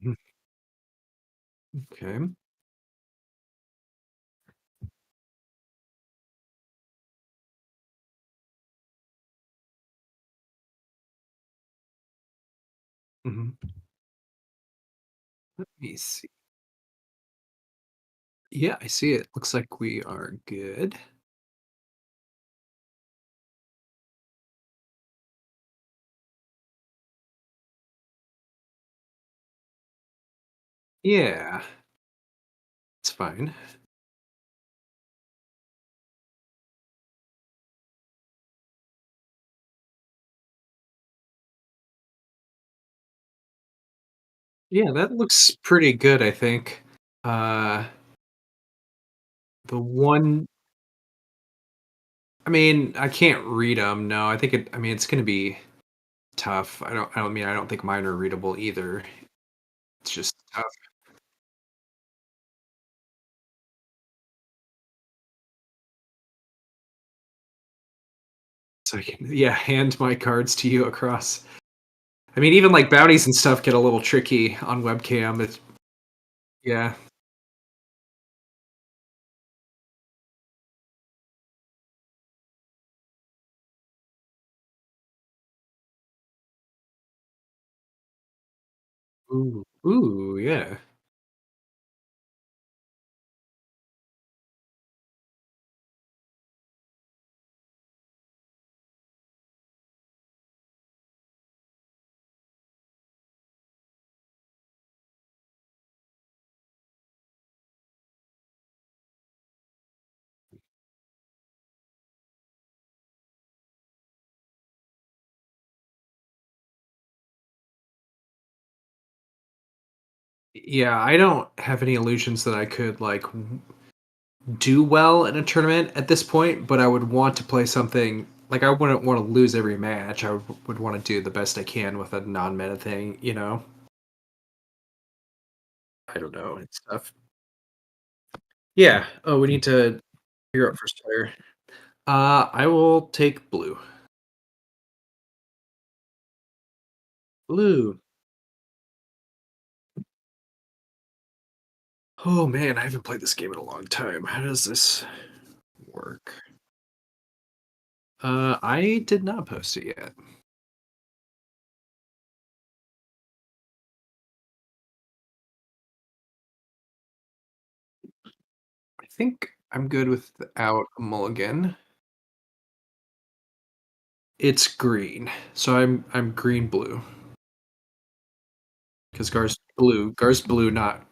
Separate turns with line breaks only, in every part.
Mhm. Okay. Mhm. Let me see. Yeah, I see it. Looks like we are good. Yeah, it's fine. Yeah, that looks pretty good, I think. Uh, the one I mean, I can't read them. No, I mean, it's gonna be tough. I don't think mine are readable either. It's just tough. So I can, yeah, hand my cards to you across. I mean, even like bounties and stuff get a little tricky on webcam. It's yeah. Ooh, yeah. Yeah, I don't have any illusions that I could like do well in a tournament at this point, but I would want to play something like I wouldn't want to lose every match. I would want to do the best I can with a non-meta thing, you know. I don't know and stuff. Yeah. Oh, we need to figure out first player. I will take blue. Blue. Oh man, I haven't played this game in a long time. How does this work? I did not post it yet. I think I'm good without a mulligan. It's green, so I'm green blue because Gar's blue. Gar's blue, not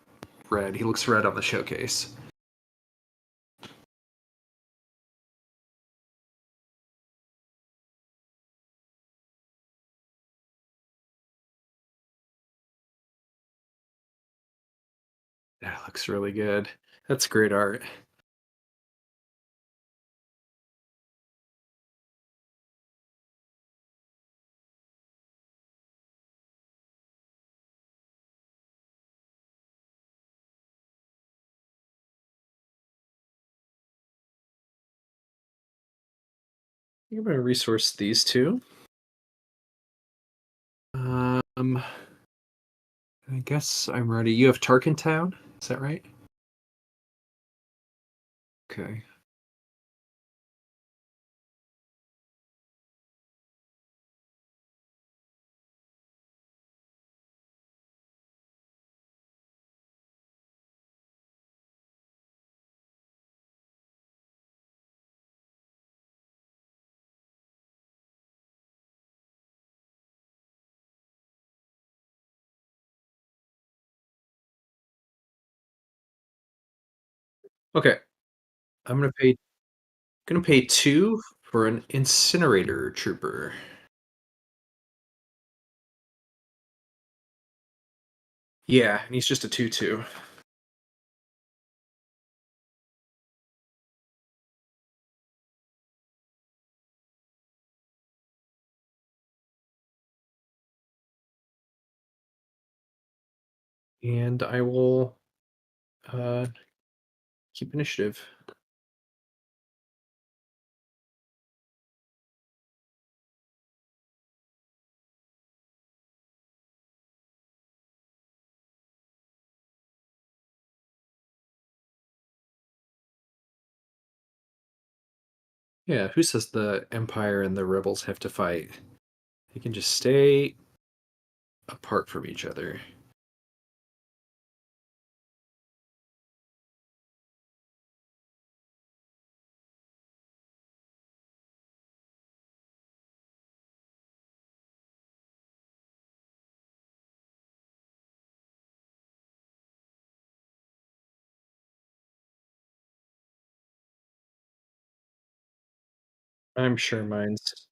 red. He looks red on the showcase. That looks really good. That's great art. I'm gonna resource these two. Um, I guess I'm ready. You have Tarkin Town, is that right? Okay. Okay. I'm gonna pay two for an incinerator trooper. Yeah, and he's just a 2/2. And I will uh keep initiative. Yeah, who says the Empire and the rebels have to fight? They can just stay apart from each other. I'm sure mine's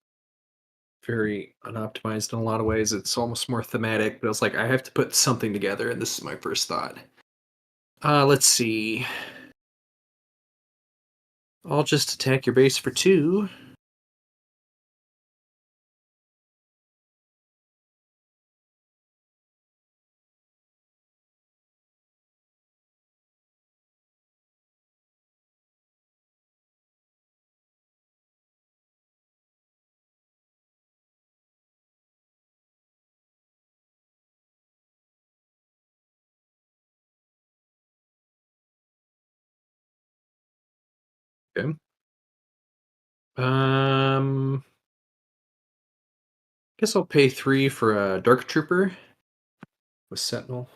very unoptimized in a lot of ways. It's almost more thematic, but it's like I have to put something together, and this is my first thought. Let's see. I'll just attack your base for 2. Okay. Um, guess I'll pay 3 for a Dark Trooper with Sentinel.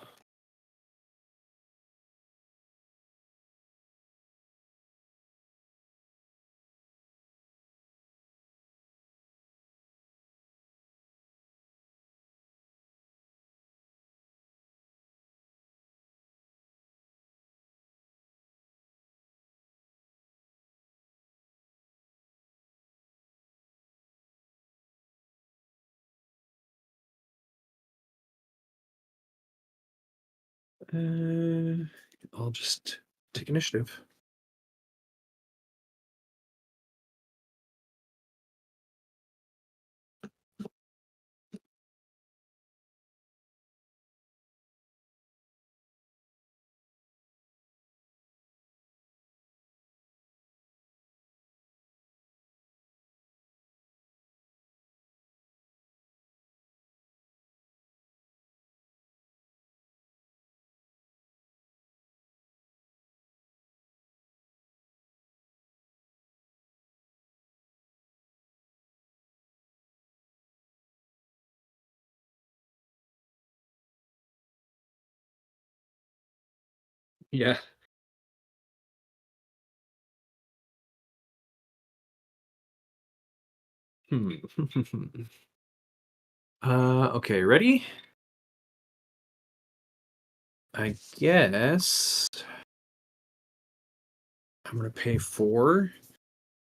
Uh, I'll just take initiative. Yeah. Hmm. Okay, ready? I guess I'm gonna pay 4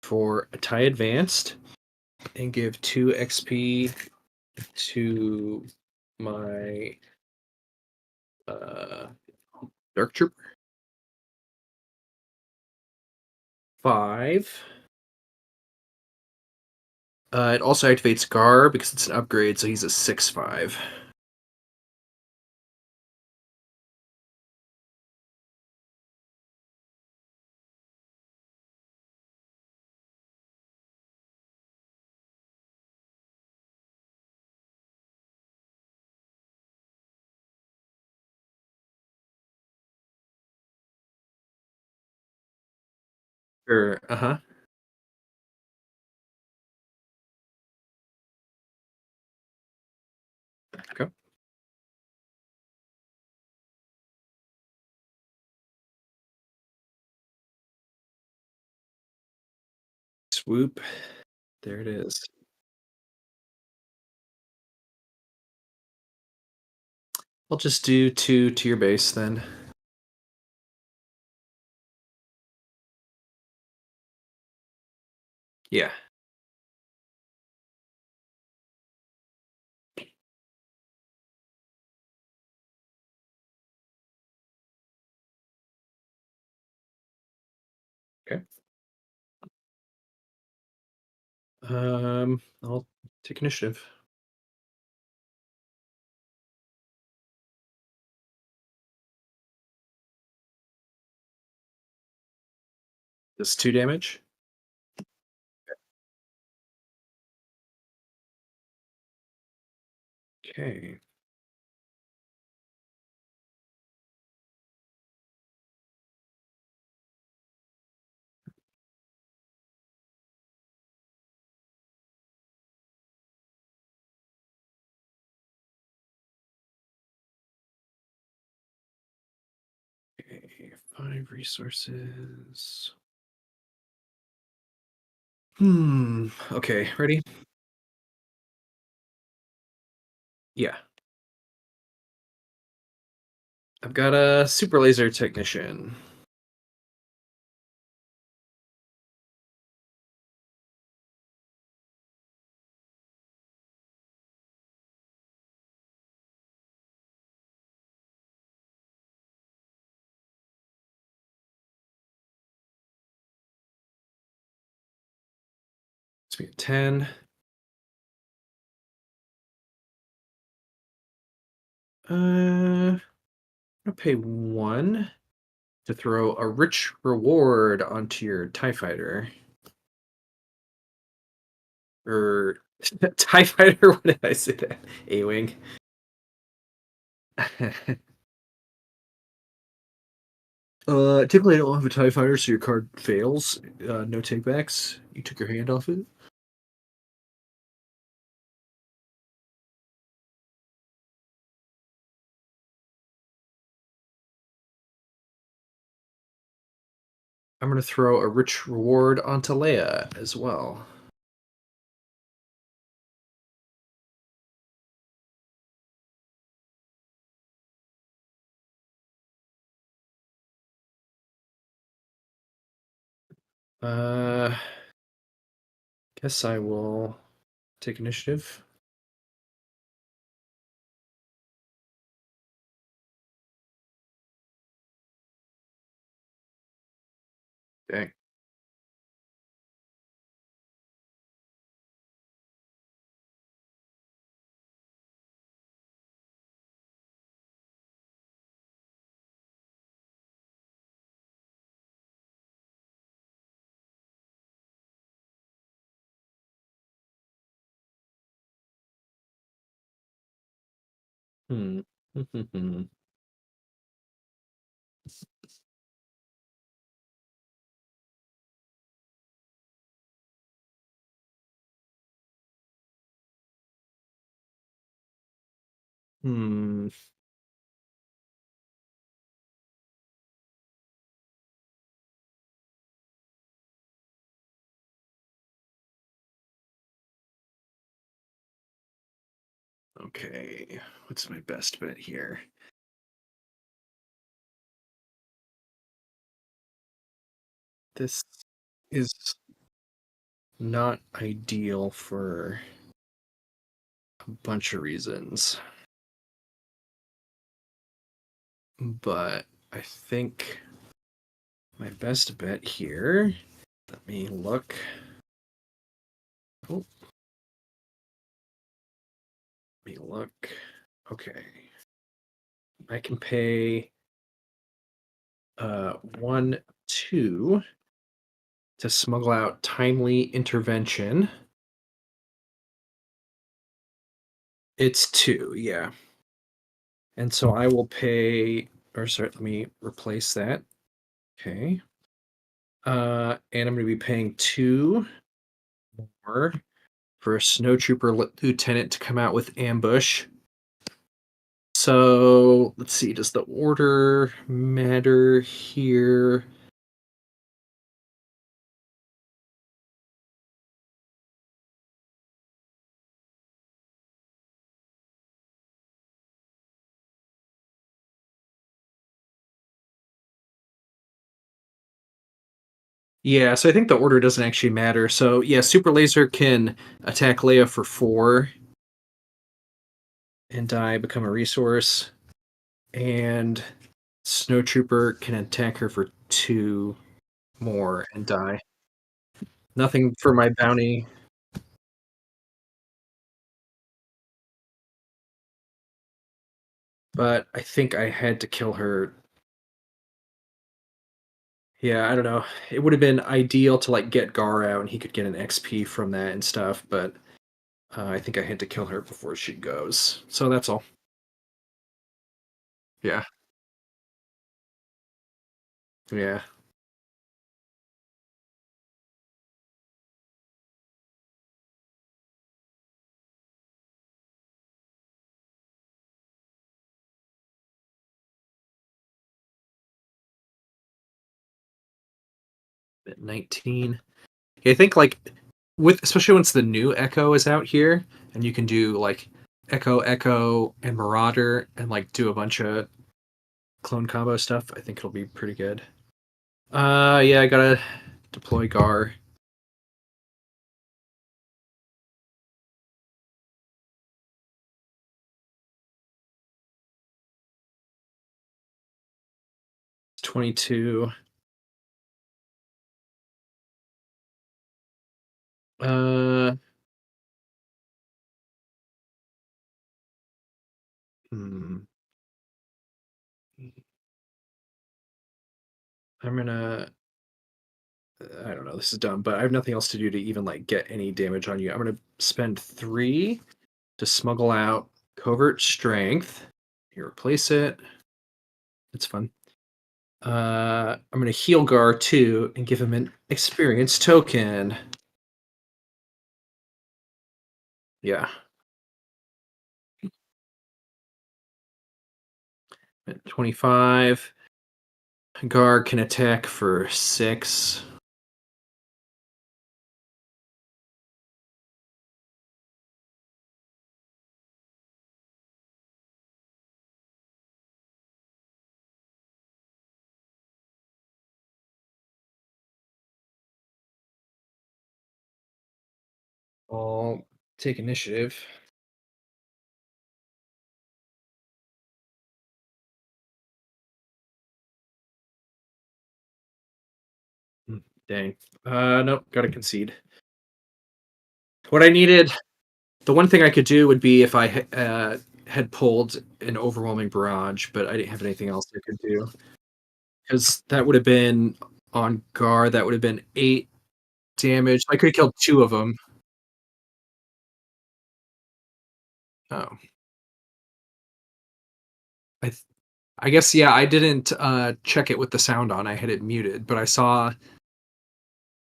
for a tie advanced and give 2 XP to my uh Dark Trooper. 5. It also activates Gar because it's an upgrade, so he's a 6/5. Sure. Uh-huh. Okay. Swoop. There it is. I'll just do 2 to your base then. Yeah. Okay. I'll take initiative. Does 2 damage. Okay. Okay, 5 resources. Okay, ready? Yeah. I've got a super laser technician. Let's be a 10. I'm gonna pay 1 to throw a rich reward onto your TIE fighter. Or TIE fighter, what did I say that? A-Wing. Typically I don't have a TIE fighter, so your card fails. No takebacks. You took your hand off it. I'm gonna throw a rich reward onto Leia as well. Uh, guess I will take initiative. Dang. Hmm. Hmm. Okay. What's my best bet here? This is not ideal for a bunch of reasons, but I think my best bet here. Let me look. Oh, let me look. Okay. I can pay 1, 2 to smuggle out timely intervention. It's 2, yeah. And so I will pay, or sorry, let me replace that. Okay. And I'm going to be paying 2 more for a snowtrooper lieutenant to come out with ambush. So let's see, does the order matter here? Yeah, so I think the order doesn't actually matter. So yeah, Super Laser can attack Leia for 4 and die, become a resource, and Snowtrooper can attack her for 2 more and die. Nothing for my bounty, but I think I had to kill her. Yeah, I don't know. It would have been ideal to like get Gar out and he could get an XP from that and stuff, but I think I had to kill her before she goes. So that's all. Yeah. Yeah. 19. Yeah, I think like with especially once the new Echo is out here, and you can do like Echo, and Marauder, and like do a bunch of clone combo stuff. I think it'll be pretty good. Yeah, I gotta deploy Gar. It's 22. Uh, hmm. I'm gonna. I don't know. This is dumb, but I have nothing else to do to even like get any damage on you. I'm gonna spend 3 to smuggle out Covert Strength. You replace it. It's fun. I'm gonna heal Gar too and give him an experience token. Yeah. At 25. Gar can attack for 6. I'll take initiative. Hmm, dang. Nope, gotta concede. What I needed, the one thing I could do would be if I had pulled an overwhelming barrage, but I didn't have anything else I could do. Because that would have been on Gar, that would have been 8 damage. I could have killed 2 of them. Oh. I th- I guess yeah, I didn't check it with the sound on. I had it muted, but I saw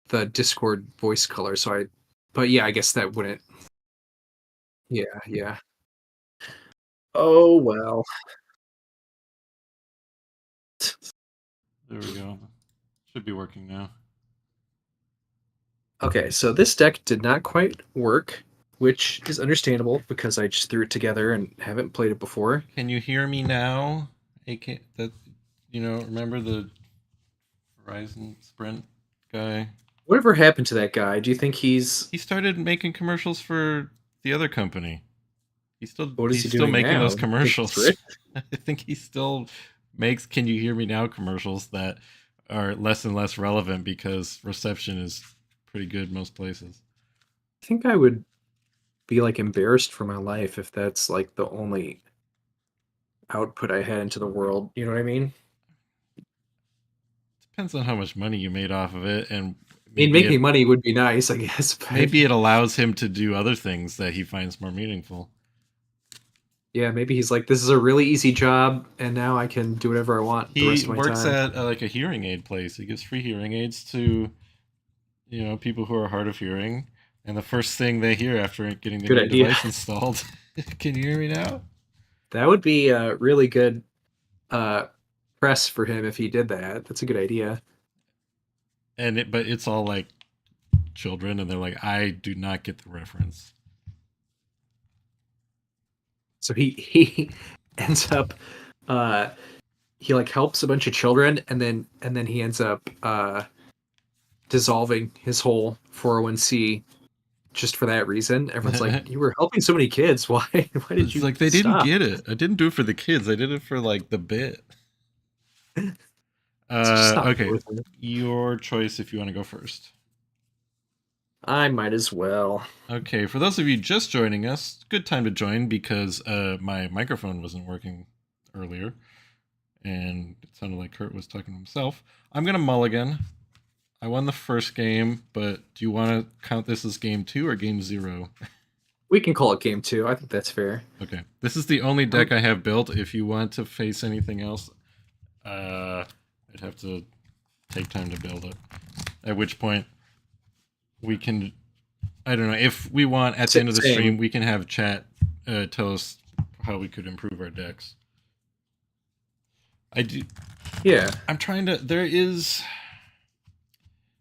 the Discord voice color, so I but yeah, I guess that wouldn't. Yeah, yeah. Oh well.
There we go. Should be working now.
Okay, so this deck did not quite work, which is understandable because I just threw it together and haven't played it before.
Can you hear me now? AK, that remember the Verizon Sprint guy?
Whatever happened to that guy? Do you think he's
He started making commercials for the other company.
what is
He's
he
still
doing
making
now?
those
You think he's
commercials.
rich?
I think he still makes "Can You Hear Me Now" commercials that are less and less relevant because reception is pretty good most places.
I think I would be like embarrassed for my life if that's like the only output I had into the world. You know what I mean?
Depends on how much money you made off of it, and
I mean,
maybe
making money would be nice, I guess, but
it allows him to do other things that he finds more meaningful.
yeah, maybe he's like, this is a really easy job, and now I can do whatever I want the
He
rest of my
works
time.
at like a hearing aid place. He gives free hearing aids to people who are hard of hearing, and the first thing they hear after getting the
Good
new
idea.
device installed, can you hear me now?
That would be a really good uh, press for him if he did that. That's a good idea.
But it's all like children, and they're like, I do not get the reference.
So he ends up uh, he like helps a bunch of children, and then he ends up dissolving his whole 401c just for that reason. Everyone's like, you were helping so many kids. Why did
It's
you
like they didn't
stop?
get it. I didn't do it for the kids. I did it for like the bit.
It's just not
Okay,
worth it.
your choice if you want to go first.
I might as well.
Okay, for those of you just joining us, good time to join because my microphone wasn't working earlier, and it sounded like Kurt was talking to himself. I'm gonna mulligan. I won the first game, but do you want to count this as game 2 or game 0?
We can call it game 2. I think that's fair.
Okay, this is the only deck
Um,
I have built. If you want to face anything else, I'd have to take time to build it. At which point, we can. I don't know if we want at the end of the
same.
stream, we can have chat tell us how we could improve our decks. I do.
Yeah.
I'm trying to. There is.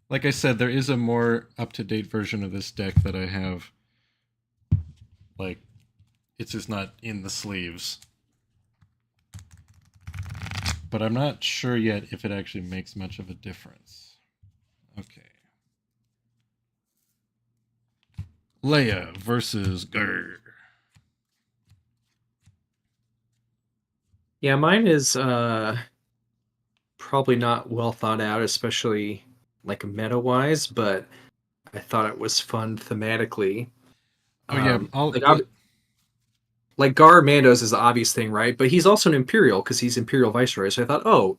Like I said, there is a more up-to-date version of this deck that I have. Like, it's just not in the sleeves. But I'm not sure yet if it actually makes much of a difference. Okay. Leia versus Grr.
Yeah, mine is probably not well thought out, especially like meta wise, but I thought it was fun thematically.
Oh yeah,
Like like Gar Mandos is the obvious thing, right? But he's also an Imperial because he's Imperial Viceroy. So I thought, oh,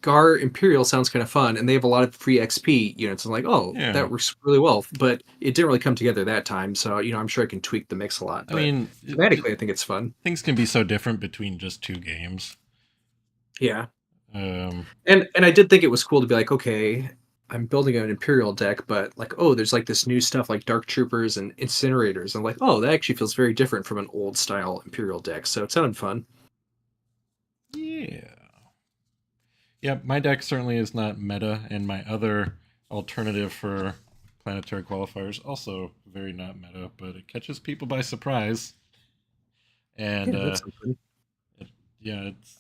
Gar Imperial sounds kind of fun, and they have a lot of free XP units. I'm like, oh,
yeah.
that works really well. But it didn't really come together that time, so I'm sure I can tweak the mix a lot.
I
But
mean,
thematically, I think it's fun.
things can be so different between just two games.
Yeah,
Um,
and I did think it was cool to be like, okay, I'm building an Imperial deck, but like, oh, there's like this new stuff like Dark Troopers and Incinerators. I'm like, oh, that actually feels very different from an old style Imperial deck. So it sounded fun.
yeah. Yeah, my deck certainly is not meta, and my other alternative for planetary qualifiers also very not meta, but it catches people by surprise. And
Yeah, that's something.
it, yeah, it's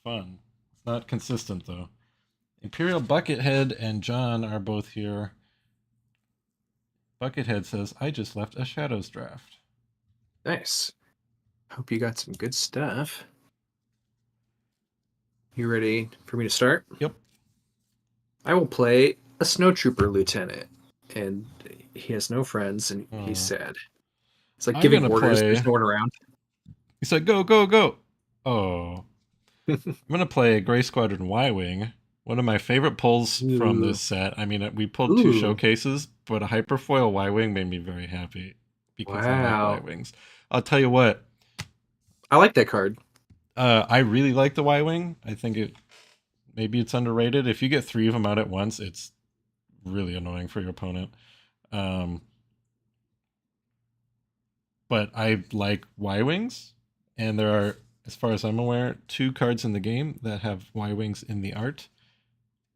fun. It's not consistent though. Imperial Buckethead and John are both here. Buckethead says, "I just left a Shadows draft."
Nice. Hope you got some good stuff. You ready for me to start?
Yep.
I will play a snowtrooper lieutenant, and he has no friends, and he's
Oh.
sad. It's like
I'm
giving
gonna
orders.
play.
There's no one around.
He said, "Go, go, go!" Oh, I'm gonna play a Gray Squadron Y-wing. One of my favorite pulls from this
Ooh,
set. I mean, we pulled two
ooh,
showcases, but a Hyperfoil Y-wing made me very happy because I like
wow!
Y-wings. I'll tell you what.
I like that card.
I really like the Y-wing. I think maybe it's underrated. If you get three of them out at once, it's really annoying for your opponent. Um, but I like Y Wings, and there are, as far as I'm aware, two cards in the game that have Y Wings in the art,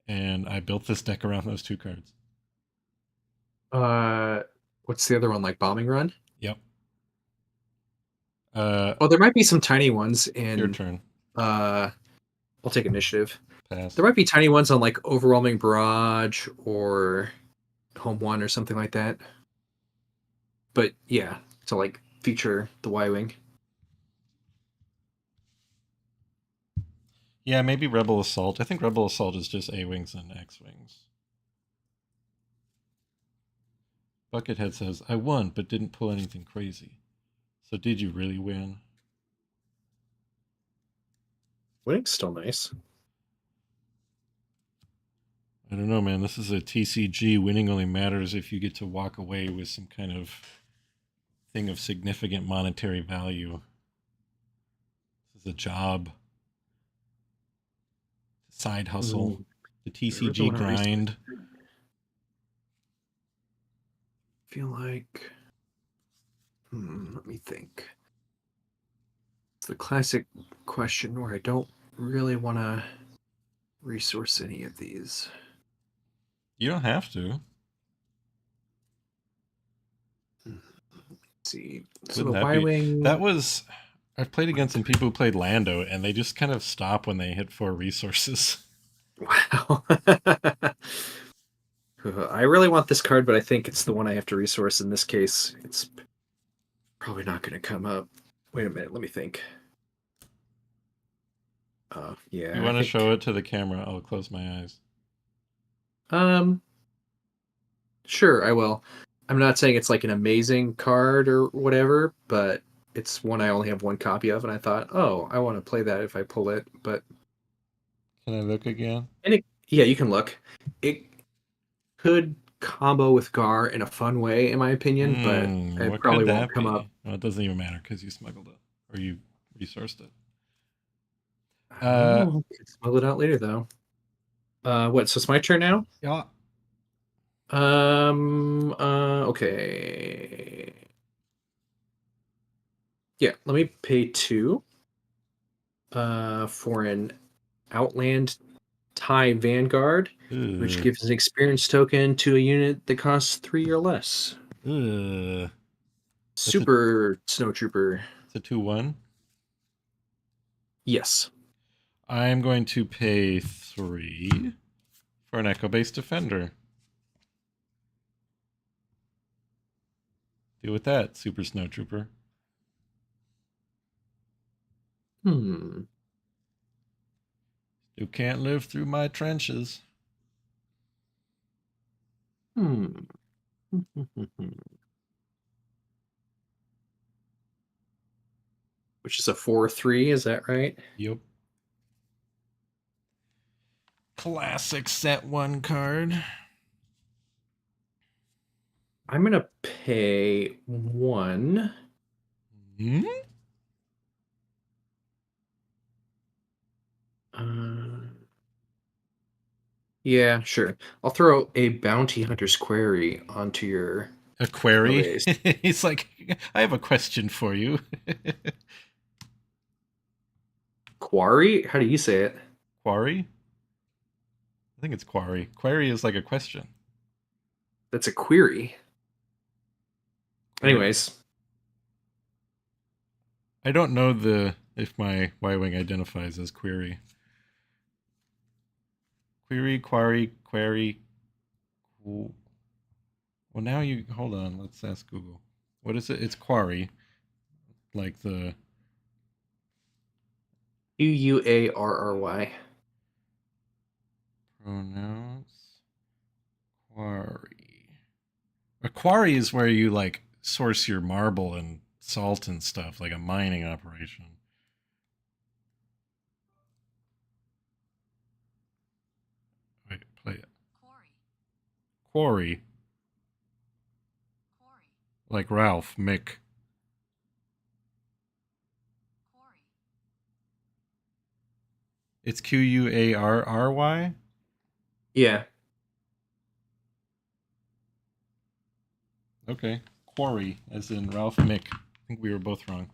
and I built this deck around those two cards.
Uh, what's the other one? Like bombing run?
Yep. Uh,
Oh, there might be some tiny ones
your
in.
turn.
Uh, I'll take initiative.
Pass.
There might be tiny ones on like overwhelming barrage or home one or something like that. But yeah, to like feature the Y wing.
Yeah, maybe Rebel Assault. I think Rebel Assault is just A Wings and X Wings. Buckethead says, I won, but didn't pull anything crazy. So did you really win?
Winning's still nice.
I don't know, man. This is a TCG. Winning only matters if you get to walk away with some kind of thing of significant monetary value. This is a job, side hustle,
Mm,
the
I really
TCG
want to
grind.
feel like. Let me think. It's the classic question where I don't really want to resource any of these.
You don't have to.
Let's see. So
Wouldn't
the
that
Y
be?
Wing.
That was. I've played against some people who played Lando, and they just kind of stop when they hit 4 resources.
Wow. I really want this card, but I think it's the one I have to resource. In this case, it's probably not going to come up. Wait a minute. Let me think.
If you
Yeah, I
want to show
think.
it to the camera, I'll close my eyes.
Um, sure, I will. I'm not saying it's like an amazing card or whatever, but it's one I only have one copy of, and I thought, oh, I want to play that if I pull it. But
Can I look again?
yeah, you can look. It could combo with Gar in a fun way, in my opinion, but it
What
probably
could
won't
that
come up.
be? Well, it doesn't even matter because you smuggled it or you resourced it.
Oh, I could smuggle it out later though. What? So it's my turn now.
Yeah.
Okay. Yeah, let me pay two. For an Outland TIE Vanguard, which
Ugh.
gives an experience token to a unit that costs 3 or less.
Ugh.
Super Snowtrooper.
It's a 2/1.
Yes.
I'm going to pay 3 for an Echo-based Defender. Deal with that, Super Snowtrooper.
Hmm.
You can't live through my trenches.
Hmm. Which is a 4/3, is that right?
Yep. Classic set 1 card.
I'm gonna pay 1.
Hmm?
Uh, yeah, sure. I'll throw a Bounty Hunter's Query onto your
A
Echo
query?
base.
He's like, I have a question for you.
Quarry? How do you say it?
Quarry? I think it's quarry. Query is like a question.
That's a query.
Query.
Anyways,
I don't know if my Y-wing identifies as query. Query, quarry, query. Well, now you hold on. Let's ask Google. What is it? It's quarry, like the
Quarry.
pronouns. Quarry. A quarry is where you like source your marble and salt and stuff, like a mining operation. Wait, play it. Quarry. Like Ralph, Mick. It's Quarry?
Yeah.
Okay. Quarry, as in Ralph Mick. I think we were both wrong.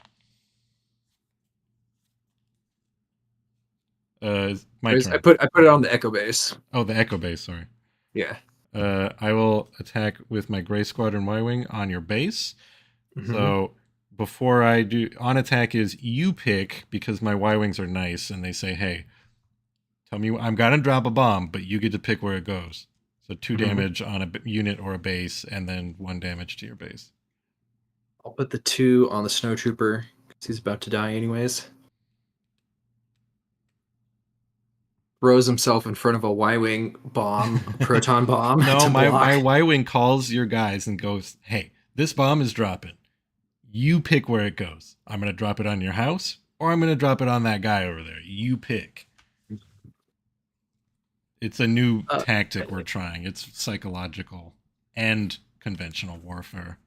My
I
turn.
put it on the Echo base.
Oh, the Echo base, sorry.
Yeah.
I will attack with my Gray Squadron Y-Wing on your base.
Mm-hmm.
So before I do, on attack is you pick, because my Y-Wings are nice, and they say, hey, tell me, I'm going to drop a bomb, but you get to pick where it goes. So 2
Mm-hmm.
damage on a unit or a base, and then 1 damage to your base.
I'll put the 2 on the Snowtrooper because he's about to die anyways. Throws himself in front of a Y-wing bomb, a proton bomb
No,
to block.
my Y-Wing calls your guys and goes, hey, this bomb is dropping. You pick where it goes. I'm going to drop it on your house, or I'm going to drop it on that guy over there. You pick. It's a new tactic we're trying. It's psychological and conventional warfare.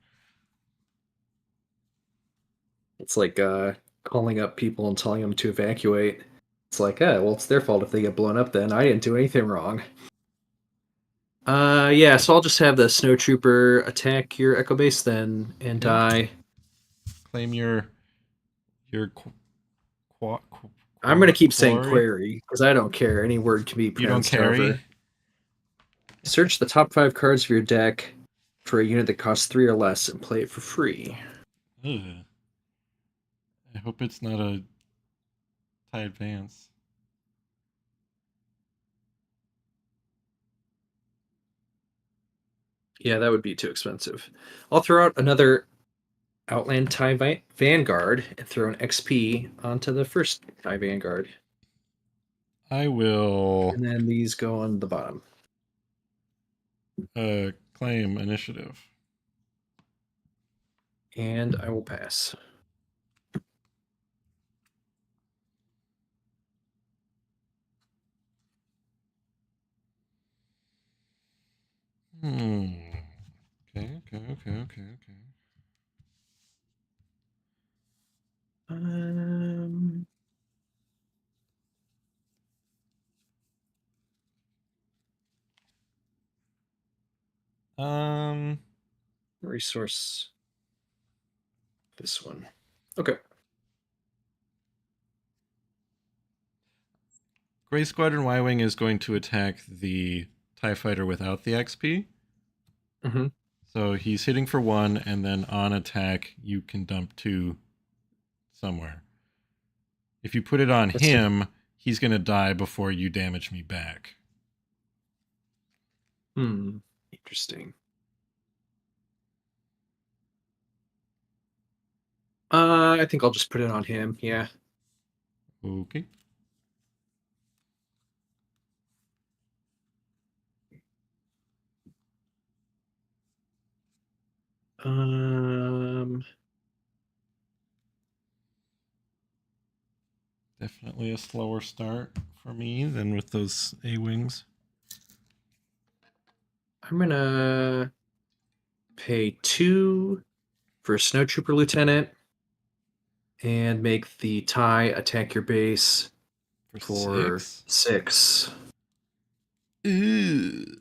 It's like calling up people and telling them to evacuate. It's like, well, it's their fault if they get blown up then. I didn't do anything wrong. Yeah, so I'll just have the Snowtrooper attack your Echo base then and die.
Claim your
I'm going to keep saying
quarry.
query because I don't care. Any word can be
You don't
pronounced
carry?
however. Search the top 5 cards of your deck for a unit that costs 3 or less and play it for free.
Ugh. I hope it's not a TIE Advance.
Yeah, that would be too expensive. I'll throw out another Outland TIE Vanguard and throw an XP onto the first TIE Vanguard.
I will
And then these go on the bottom.
claim initiative.
And I will pass.
Okay.
Um, resource this one. Okay.
Gray Squadron Y-Wing is going to attack the TIE Fighter without the XP.
Mm-hmm.
So he's hitting for 1, and then on attack, you can dump 2 somewhere. If you put it on him, he's going to die before you damage me back.
Interesting. I think I'll just put it on him. Yeah.
Okay.
Um.
Definitely a slower start for me than with those A-Wings.
I'm gonna pay 2 for a snowtrooper lieutenant and make the tie attack your base
For
for
6?
6.
Ew.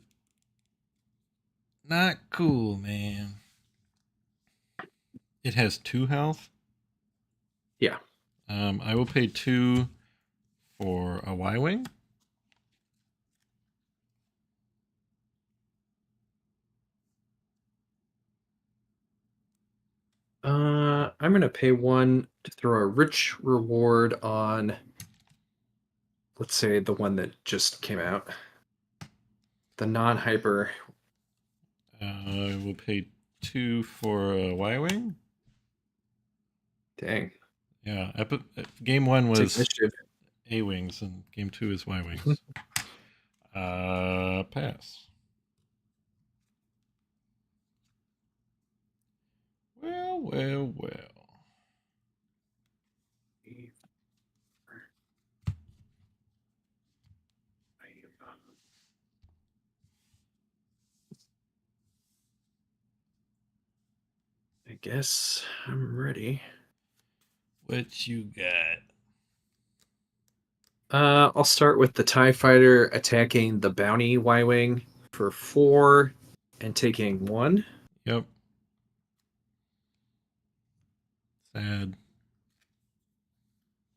Not cool, man. It has 2 health?
Yeah.
I will pay 2 for a Y-Wing.
I'm gonna pay 1 to throw a rich reward on, let's say, the one that just came out, the non-hyper.
I will pay 2 for a Y-Wing.
Dang.
Yeah, game 1
Take
was
initiative.
A-Wings, and game 2 is Y-Wings. Pass. Well, well, well.
I guess I'm ready.
What you got?
I'll start with the TIE fighter attacking the bounty Y-Wing for 4 and taking 1.
Yep. Sad.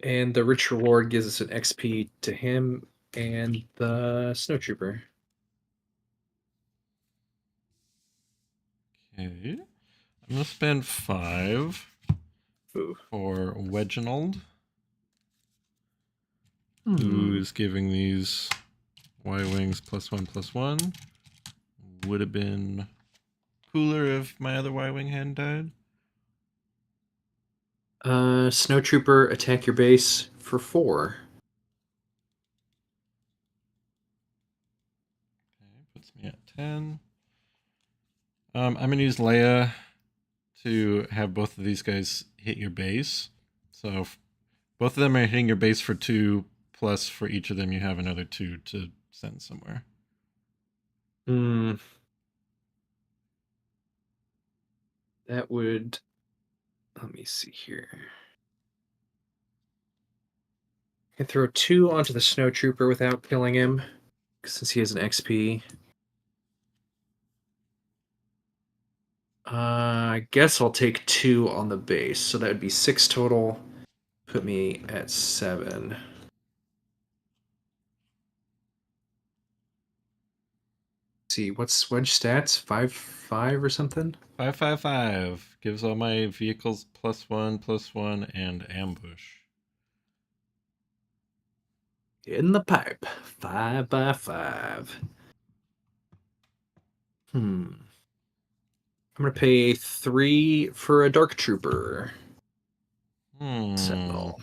And the rich reward gives us an XP to him and the snowtrooper.
Okay. I'm going to spend 5
Ooh.
for Reginald,
Hmm.
who's giving these Y-Wings +1/+1. Would have been cooler if my other Y-Wing hadn't died.
Snowtrooper attack your base for 4.
Okay, puts me at 10. I'm going to use Leia to have both of these guys hit your base. So both of them are hitting your base for 2, plus for each of them you have another 2 to send somewhere.
Hmm. That would. Let me see here. I can throw 2 onto the snowtrooper without killing him, since he has an XP. I guess I'll take 2 on the base, so that would be 6 total. Put me at 7. See, what's wedge stats? 5/5 or something?
555 gives all my vehicles +1/+1 and ambush.
In the pipe. 5/5. I'm gonna pay 3 for a dark trooper.
Hmm.
Sentinel.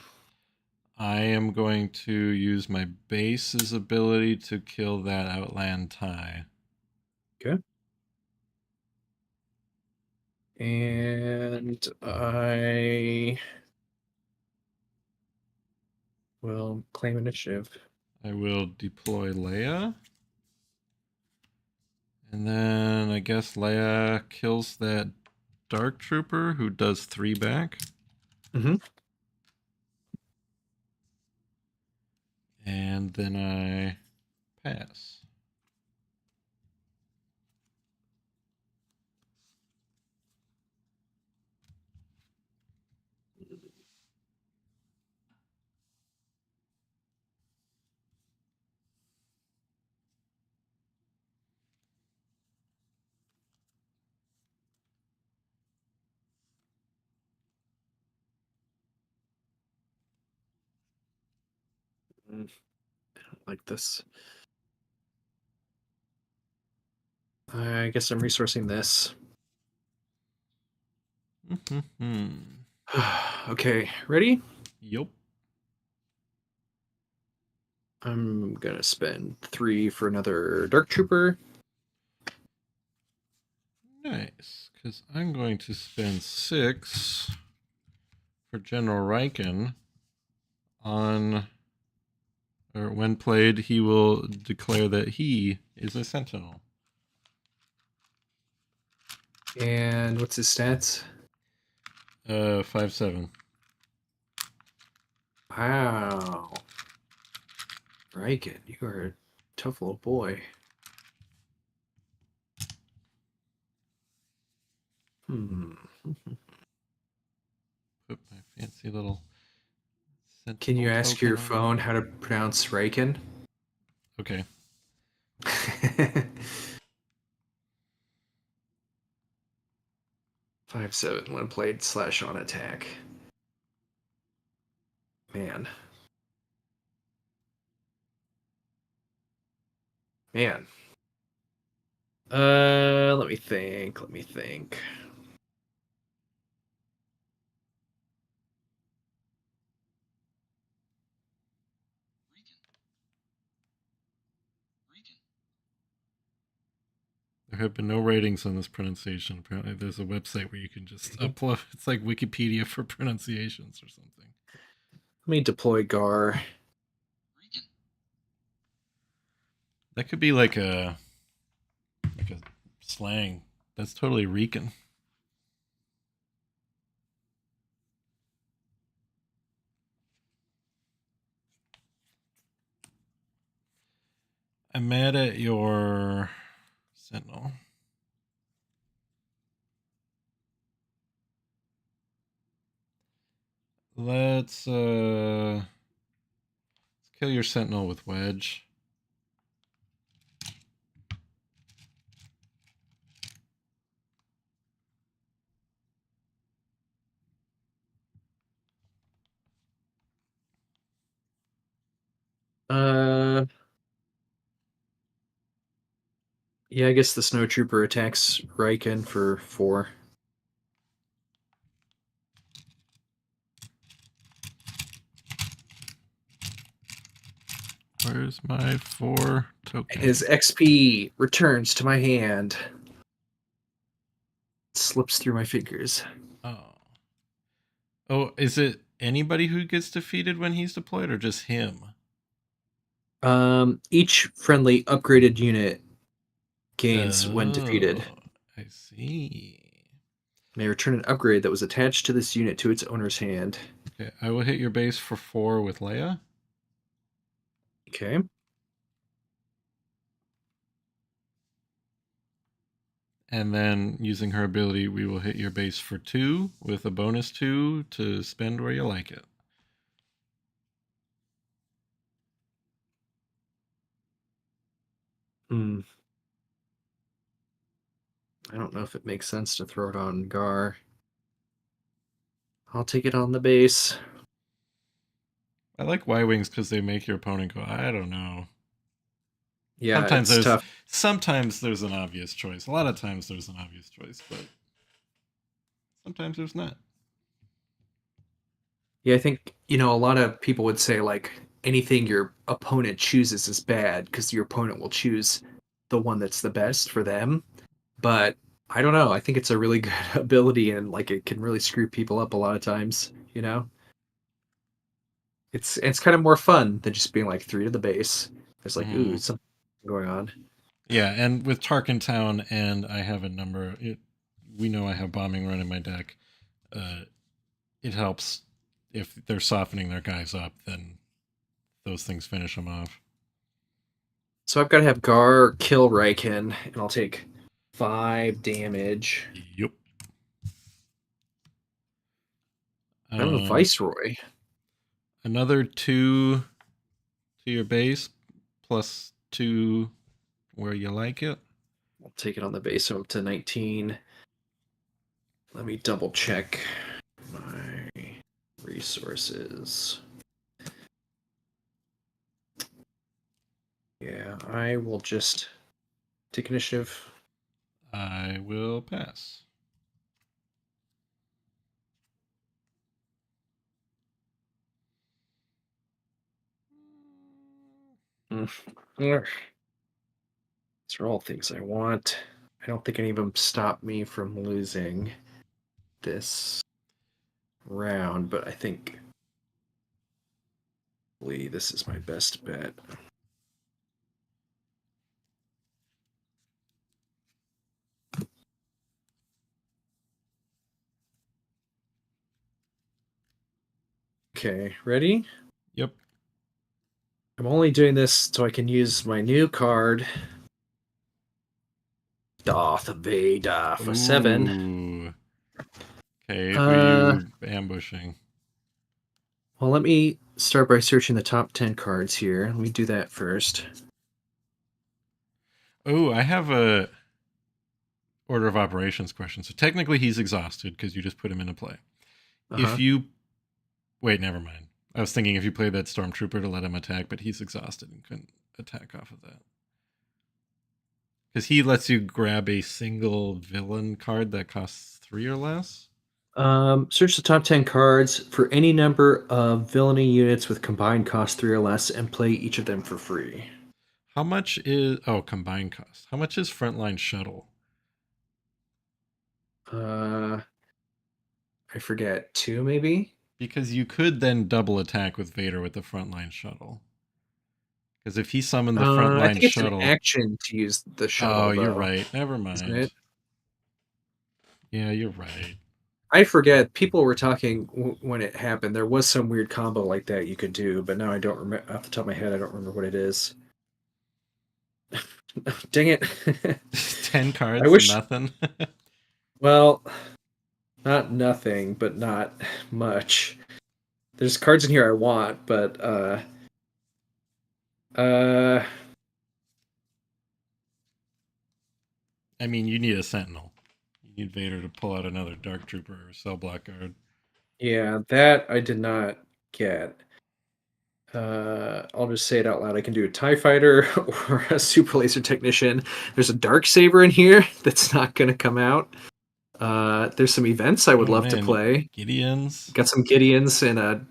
I am going to use my base's ability to kill that Outland tie.
Okay. And I will claim initiative.
I will deploy Leia. And then I guess Leia kills that Dark Trooper who does 3 back.
Mm-hmm.
And then I pass.
I don't like this. I guess I'm resourcing this. Okay, ready?
Yup.
I'm gonna spend 3 for another Dark Trooper.
Nice, because I'm going to spend 6 for General Riken on, or when played, he will declare that he is a Sentinel.
And what's his stats?
5/7.
Wow. Riken, you are a tough little boy.
Put my fancy little Sentinel
Can you ask
token
your
on
phone how to pronounce Riken?
Okay.
5/7 when played / on attack. Man. Man. Let me think. Let me think.
There have been no ratings on this pronunciation. Apparently, there's a website where you can just upload. It's like Wikipedia for pronunciations or something.
Let me deploy Gar.
That could be like a slang. That's totally Rican. I'm mad at your Sentinel. Let's kill your Sentinel with Wedge.
Yeah, I guess the Snowtrooper attacks Riken for 4.
Where's my 4 token?
His XP returns to my hand. It slips through my fingers.
Oh, is it anybody who gets defeated when he's deployed, or just him?
Each friendly upgraded unit gains when defeated.
I see.
May return an upgrade that was attached to this unit to its owner's hand.
Okay, I will hit your base for 4 with Leia.
Okay.
And then using her ability, we will hit your base for 2 with a bonus 2 to spend where you like it.
I don't know if it makes sense to throw it on Gar. I'll take it on the base.
I like Y-Wings because they make your opponent go, I don't know.
Yeah, it's tough.
Sometimes there's an obvious choice. A lot of times there's an obvious choice, but sometimes there's not.
Yeah, I think, a lot of people would say, like, anything your opponent chooses is bad because your opponent will choose the one that's the best for them. But I don't know. I think it's a really good ability and, like, it can really screw people up a lot of times, It's kind of more fun than just being like 3 to the base. It's like, ooh, something going on.
Yeah, and with Tarkin Town, and I have a number. We know I have bombing run in my deck. It helps if they're softening their guys up. Then those things finish them off.
So I've got to have Gar kill Riken, and I'll take 5 damage.
Yep.
I have a Viceroy.
Another 2 to your base, plus 2 where you like it.
I'll take it on the base, so up to 19. Let me double check my resources. Yeah, I will just take initiative.
I will pass.
These are all things I want. I don't think any of them stop me from losing this round, but I think this is my best bet. Okay, ready?
Yep.
I'm only doing this so I can use my new card, Darth Vader, for 7.
Ooh. Okay, who are
Uh,
you ambushing?
well, let me start by searching the top 10 cards here. Let me do that first.
Oh, I have a order of operations question. So technically he's exhausted because you just put him into play. If
Uh-huh.
you wait, never mind. I was thinking if you played that stormtrooper to let him attack, but he's exhausted and couldn't attack off of that. Because he lets you grab a single villain card that costs 3 or less.
Search the top 10 cards for any number of villainy units with combined cost 3 or less and play each of them for free.
How much is combined cost? How much is Frontline Shuttle?
Uh, I forget, 2 maybe?
Because you could then double attack with Vader with the Frontline Shuttle. Because if he summoned the
I
Frontline
think it's an
Shuttle,
action to use the
oh,
shuttle,
you're
though,
right. Never
isn't
mind.
it?
Yeah, you're right.
I forget. People were talking when it happened. There was some weird combo like that you could do, but now I don't remember off the top of my head. I don't remember what it is. Dang it!
10
I
cards,
wish.
nothing.
Well, not nothing, but not much. There's cards in here I want, but uh,
I mean, you need a Sentinel. You need Vader to pull out another Dark Trooper or Cell Block guard.
yeah, that I did not get. I'll just say it out loud. I can do a TIE fighter or a super laser technician. There's a dark saber in here that's not going to come out. There's some events I would
Oh
love to
man,
play.
Gideons.
Got some Gideons and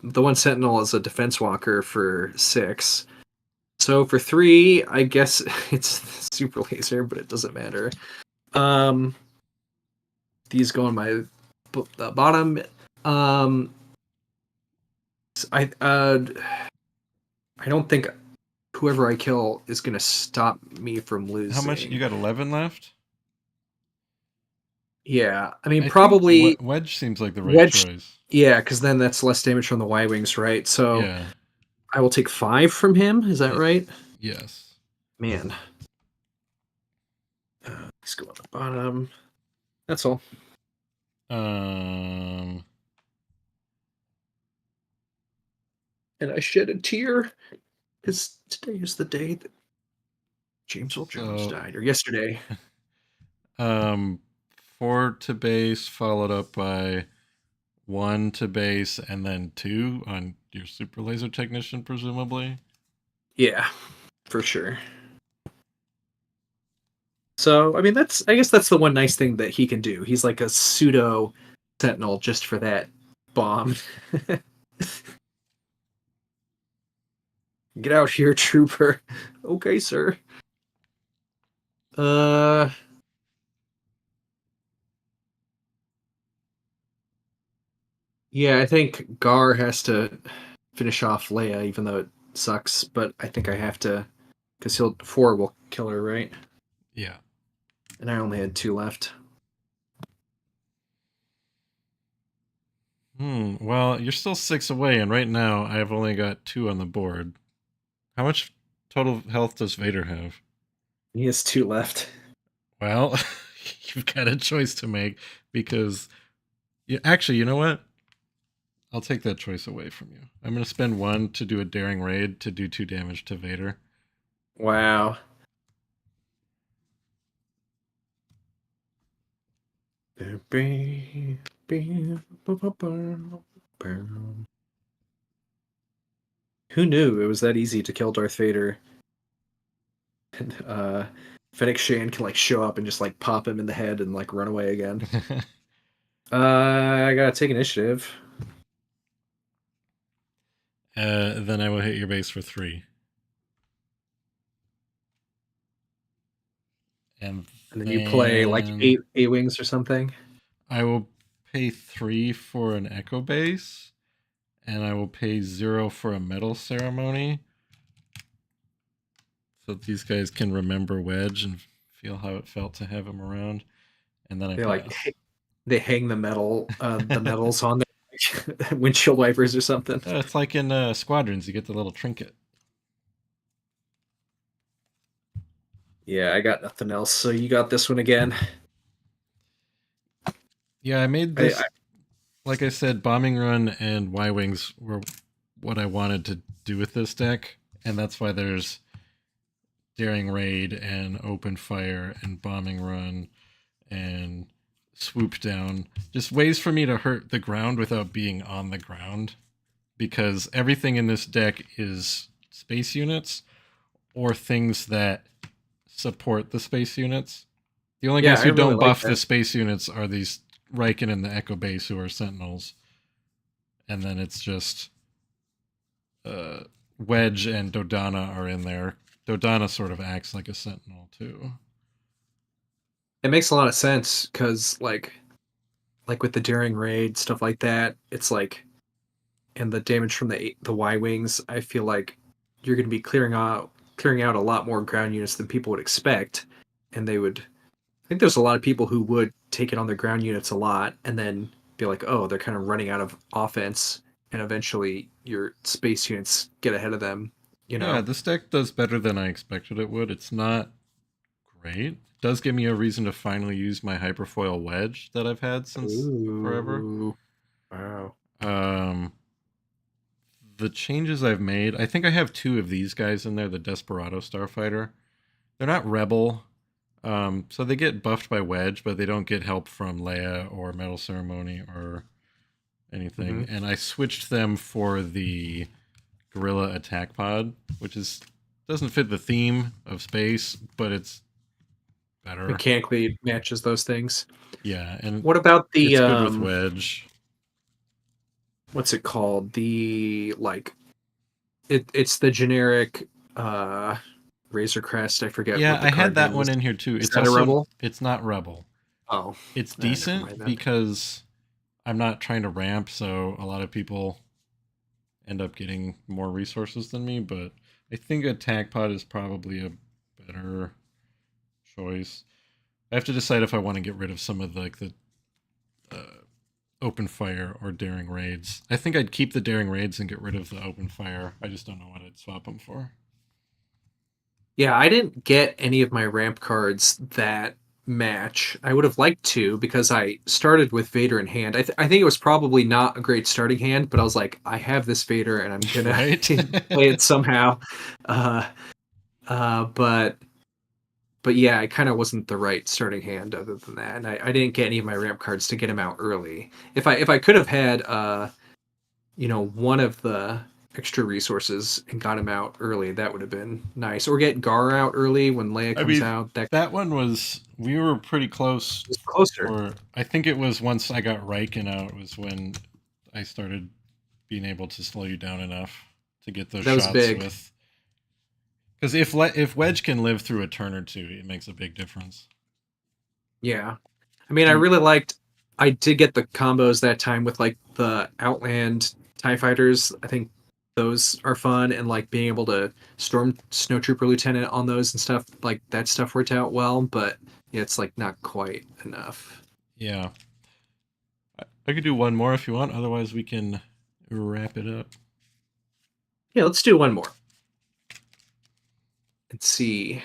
the one Sentinel is a defense walker for 6. So for 3, I guess it's super laser, but it doesn't matter. Um, these go on my bottom. Um, I I don't think whoever I kill is gonna stop me from
How much? You
losing.
got 11 left?
Yeah, I mean
I think
probably
Wedge seems like the right
wedge.
choice.
Yeah, because then that's less damage from the Y wings, right? So
Yeah.
I will take 5 from him. Is that right?
Yes.
Man, let's go on the bottom. That's all.
Um.
And I shed a tear because today is the day that James Earl Jones
So,
died, or yesterday.
um, 4 to base, followed up by 1 to base, and then 2 on your Super Laser Technician, presumably.
Yeah, for sure. So I mean, I guess that's the one nice thing that he can do. He's like a pseudo sentinel just for that bomb. Get out here, trooper. Okay, sir. Uh, yeah, I think Gar has to finish off Leia, even though it sucks. But I think I have to, because 4 will kill her, right?
Yeah.
And I only had 2 left.
Well, you're still 6 away, and right now I've only got 2 on the board. How much total health does Vader have?
He has 2 left.
Well, you've got a choice to make because actually, you know what? I'll take that choice away from you. I'm going to spend 1 to do a daring raid to do 2 damage to Vader.
Wow. Who knew it was that easy to kill Darth Vader? And, Fennec Shand can like show up and just like pop him in the head and like run away again. I gotta take initiative.
Then I will hit your base for 3. And
Then you play like
then
eight A-wings or something.
I will pay 3 for an echo base, and I will pay 0 for a metal ceremony. So these guys can remember Wedge and feel how it felt to have him around. And then I pass.
They hang the medals on their windshield wipers or something.
It's like in Squadrons, you get the little trinket.
Yeah, I got nothing else. So you got this one again.
Yeah, I made this. Like I said, Bombing Run and Y-Wings were what I wanted to do with this deck, and that's why there's Daring Raid and Open Fire and Bombing Run and Swoop Down. Just ways for me to hurt the ground without being on the ground, because everything in this deck is space units or things that support the space units. The only guys who don't buff the space units are these Riken and the Echo Base, who are Sentinels. And then it's just Wedge and Dodana are in there. Dodana sort of acts like a Sentinel, too.
It makes a lot of sense, because, like with the Daring Raid, stuff like that, it's like, and the damage from the Y-Wings, I feel like you're going to be clearing out a lot more ground units than people would expect, and I think there's a lot of people who would take it on their ground units a lot and then be like, oh, they're kind of running out of offense, and eventually your space units get ahead of them,
Yeah, this deck does better than I expected it would. It's not great. It does give me a reason to finally use my Hyperfoil Wedge that I've had since forever.
Wow.
The changes I've made, I think I have 2 of these guys in there, the Desperado Starfighter. They're not Rebel, so they get buffed by Wedge, but they don't get help from Leia or Metal Ceremony or anything. Mm-hmm. And I switched them for the Gorilla Attack Pod, which doesn't fit the theme of space, but it's better.
Mechanically, it matches those things.
Yeah, and
what about the?
It's good with Wedge.
What's it called? The it's the generic Razor Crest. I forget.
Yeah,
what the
I had that
one
one in here too.
It's that also a Rebel?
It's not Rebel.
Oh,
it's decent because I'm not trying to ramp, so a lot of people end up getting more resources than me. But I think Attack Pod is probably a better choice. I have to decide if I want to get rid of some of the Open Fire or Daring Raids. I think I'd keep the Daring Raids and get rid of the Open Fire. I just don't know what I'd swap them for.
Yeah, I didn't get any of my ramp cards that match. I would have liked to, because I started with Vader in hand. I think it was probably not a great starting hand, but I was like, I have this Vader and I'm gonna play it somehow. But yeah, it kind of wasn't the right starting hand other than that. And I didn't get any of my ramp cards to get him out early. If I could have had one of the extra resources and got him out early, that would have been nice. Or get Gar out early when Leia comes out.
That one was, we were pretty close.
It was closer.
Or I think it was once I got Riken out was when I started being able to slow you down enough to get those shots with. Because if Wedge can live through a turn or two, it makes a big difference.
Yeah. I mean, I did get the combos that time with like the Outland TIE Fighters. I think those are fun, and like being able to storm Snowtrooper Lieutenant on those and stuff, like that stuff worked out well, but yeah, it's like not quite enough.
Yeah. I could do one more if you want, otherwise we can wrap it up.
Yeah, let's do one more. And see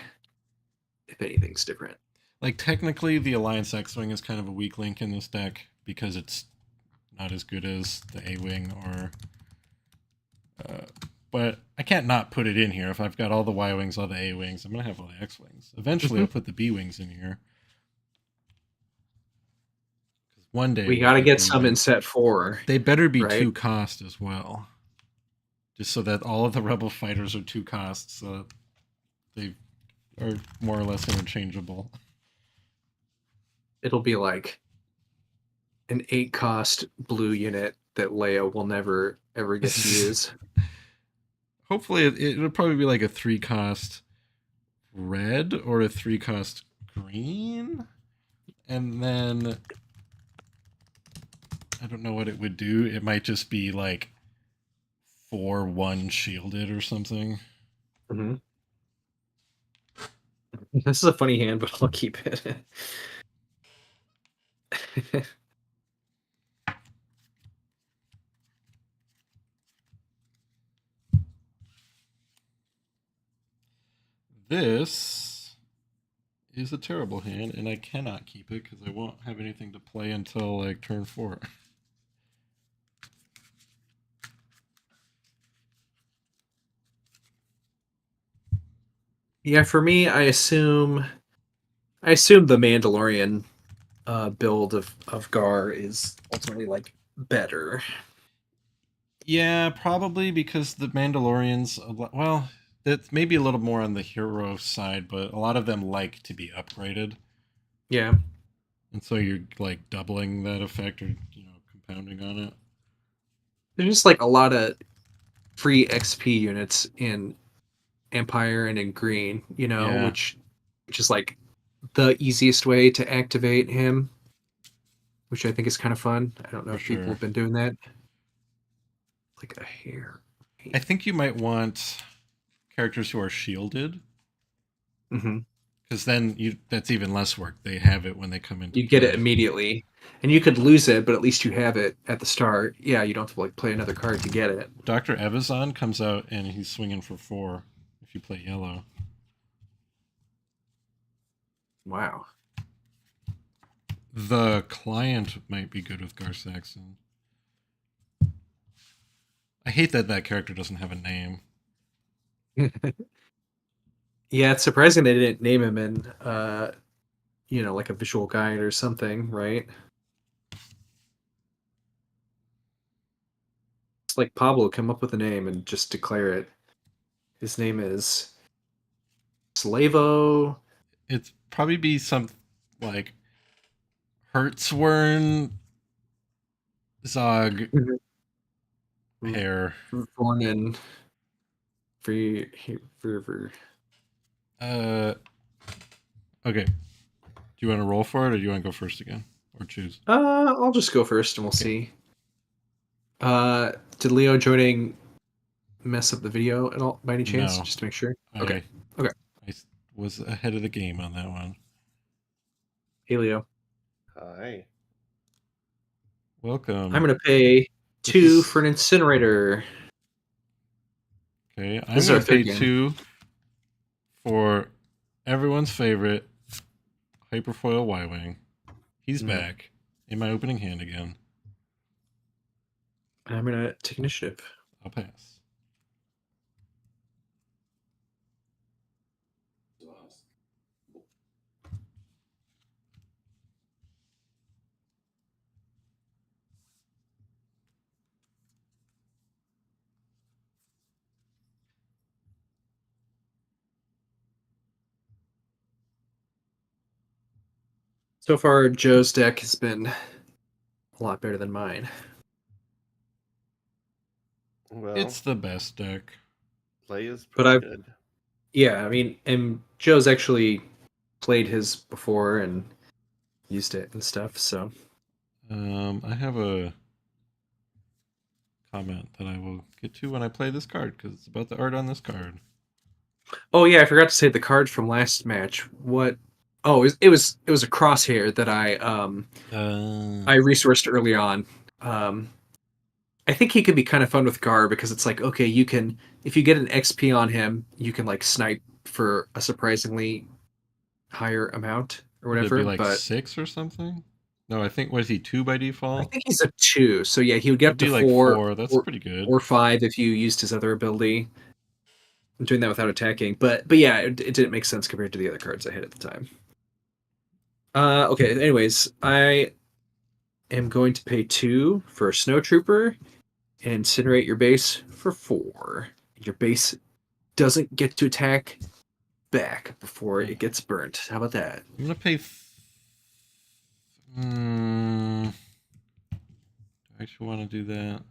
if anything's different.
Like, technically, the Alliance X-Wing is kind of a weak link in this deck because it's not as good as the A-Wing or... but I can't not put it in here. If I've got all the Y-Wings, all the A-Wings, I'm going to have all the X-Wings. Eventually, I'll put the B-Wings in here. One day...
We got to get some in set 4.
They better be 2 cost as well. Just so that all of the Rebel fighters are 2 costs, so they are more or less interchangeable.
It'll be like an 8-cost blue unit that Leia will never ever get to use.
Hopefully, it'll probably be like a 3-cost red or a 3-cost green, and then I don't know what it would do. It might just be like 4-1 shielded or something.
Mm-hmm. This is a funny hand, but I'll keep it.
This is a terrible hand, and I cannot keep it because I won't have anything to play until like turn 4.
Yeah, for me, I assume the Mandalorian build of Gar is ultimately like better.
Yeah, probably because the Mandalorians, well, that's maybe a little more on the hero side, but a lot of them like to be upgraded.
Yeah,
And so you're like doubling that effect or, compounding on it.
there's just like a lot of free XP units in Empire and in Green,
Yeah,
which is like the easiest way to activate him, which I think is kind of fun. I don't know
for
if people
sure.
have been doing that. Like a hair.
I think you might want characters who are shielded
Mm-hmm.
because then that's even less work. They have it when they come into
You get it
play.
immediately, and you could lose it, but at least you have it at the start. Yeah, you don't have to like play another card to get it.
Dr. Evazan comes out and he's swinging for 4 if you play yellow.
Wow.
The client might be good with Gar Saxon. I hate that character doesn't have a name.
Yeah, it's surprising they didn't name him in like a visual guide or something, right? It's like Pablo come up with a name and just declare it. His name is Slavo.
It's probably be some like Hertzwern Zog hair.
Vornan Free River.
Uh, okay. Do you want to roll for it, or do you want to go first again, or choose?
I'll just go first and we'll
Okay.
see. Did Leo joining mess up the video at all by any chance?
No,
Just to make sure. Okay.
I
Okay.
I was ahead of the game on that one.
Hey Leo.
Hi.
I'm
Welcome.
gonna pay
This
2
is
for an incinerator.
okay.
This
I'm
is our
gonna pay
third game.
2 for everyone's favorite Hyperfoil Y-Wing. He's
Mhm.
back in my opening hand again.
I'm gonna take initiative.
I'll pass.
So far, Joe's deck has been a lot better than mine.
Well,
It's the best deck.
play is
But
pretty
I've
good.
Yeah, I mean, and Joe's actually played his before and used it and stuff. So
I have a comment that I will get to when I play this card because it's about the art on this card.
oh yeah, I forgot to say the card from last match. What? Oh, it was a crosshair that I resourced early on. Um, I think he could be kind of fun with Gar because it's like, okay, you can, if you get an XP on him, you can like snipe for a surprisingly higher amount or
Would it be
whatever.
like
But
6 or something? No, I think, was he 2 by
I
default?
think he's a 2, so yeah, he would get
It'd
up to
be like
4
4. That's
or
pretty good.
5 if you used his other ability. I'm doing that without attacking, but yeah, it didn't make sense compared to the other cards I had at the time. Okay. Anyways, I am going to pay 2 for a snow trooper and incinerate your base for 4. Your base doesn't get to attack back before it gets burnt. How about that?
I'm gonna pay. Do I actually want to do that?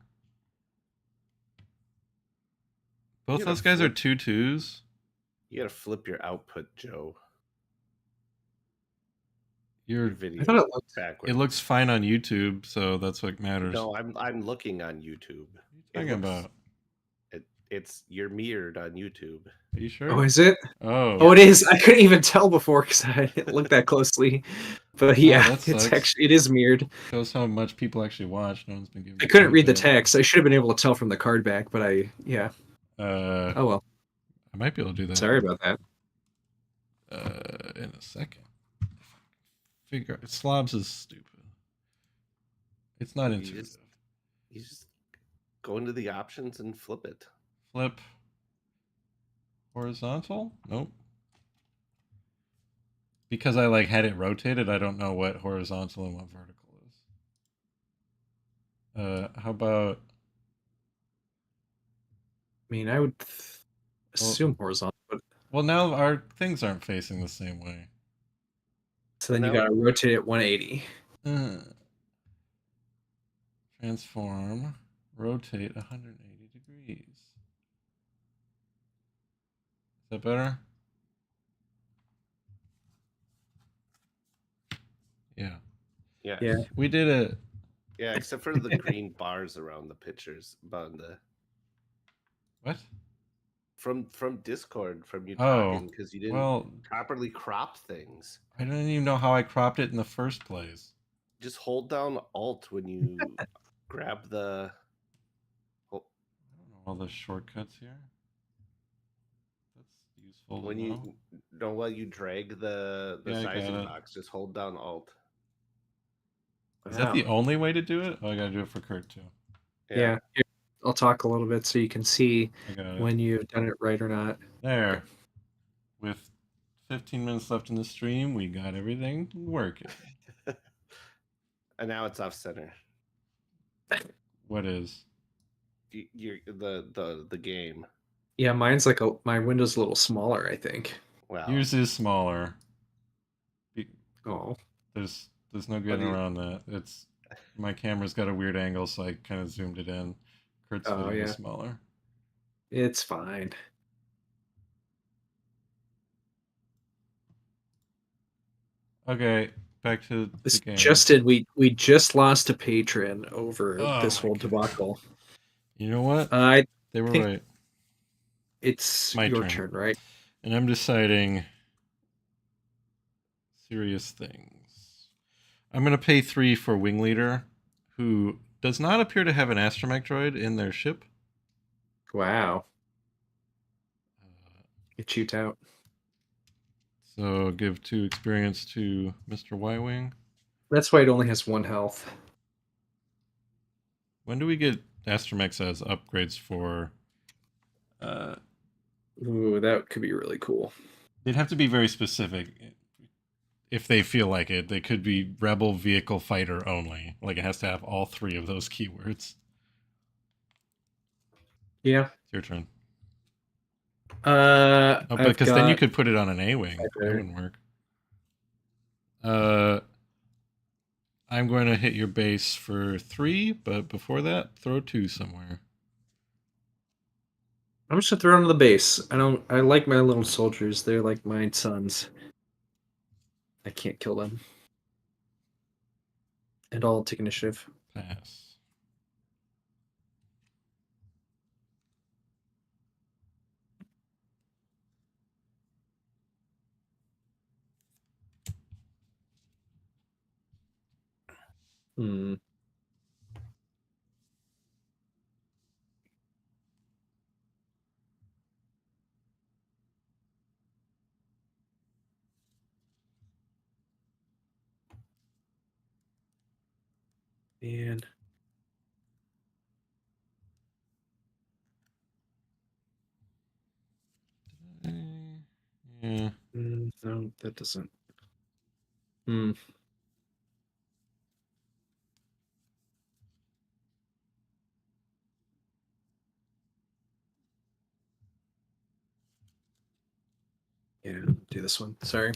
Both
gotta
those guys are
flip.
2/2s.
You gotta flip your output, Joe.
Your
video
I thought it looked.
backwards.
It looks fine on YouTube, so that's what matters.
No, I'm looking on YouTube.
What are you talking about?
It's you're mirrored on YouTube.
Are you sure?
Oh, is it?
Oh.
Oh, it is. I couldn't even tell before because I didn't look that closely. But yeah,
that
it's
sucks.
actually it is mirrored.
Shows how much people actually watch. No one's been giving.
I couldn't read the
feedback.
text. I should have been able to tell from the card back, but yeah.
Oh
well.
I might be able to do that.
Sorry about that.
In a second. Figure slobs is stupid. It's not intuitive.
You just go into the options and flip it.
Flip. Horizontal? Nope. Because I had it rotated, I don't know what horizontal and what vertical is. How about?
I mean, I would assume horizontal, but
well, now our things aren't facing the same way.
So then you gotta rotate it 180.
Transform, rotate 180 degrees. Is that better? Yeah.
Yeah.
We did it.
Yeah, except for the green bars around the pictures. About the
what?
From Discord, from you
Oh,
talking, because you didn't properly crop things.
I don't even know how I cropped it in the first place.
Just hold down Alt when you grab the.
I don't know all the shortcuts here. That's useful.
When you know while you drag the sizing box, just hold down Alt.
Is that the only way to do it? Oh, I gotta do it for Kurt too.
Yeah. Here, I'll talk a little bit so you can see when you've done it right or not.
There. Okay. With 15 minutes left in the stream, we got everything working.
And now it's off center.
What is?
The game.
Yeah, mine's my window's a little smaller, I think.
Wow.
Yours is smaller.
Oh.
There's no getting around that. It's my camera's got a weird angle, so I kind of zoomed it in. Kurt's video is smaller.
It's fine.
Okay, back to the game.
Justin, we just lost a patron over this whole debacle.
You know what? They were right.
It's your turn, right?
And I'm deciding serious things. I'm going to pay 3 for Wing Leader, who does not appear to have an astromech droid in their ship.
Wow. It shoots out.
So give 2 experience to Mr. Y-Wing.
That's why it only has 1 health.
When do we get astromechs as upgrades for...
Ooh, that could be really cool.
They'd have to be very specific. If they feel like it, they could be rebel vehicle fighter only. It has to have all 3 of those keywords.
Yeah.
It's your turn.
Because
then you could put it on an A-Wing. That wouldn't work. I'm going to hit your base for 3, but before that, throw 2 somewhere.
I'm just gonna throw into the base. I like my little soldiers. They're like my sons. I can't kill them. And I'll take initiative.
Pass.
Hmm. And
Yeah.
No, that doesn't. Hmm. Yeah, do this one. Sorry.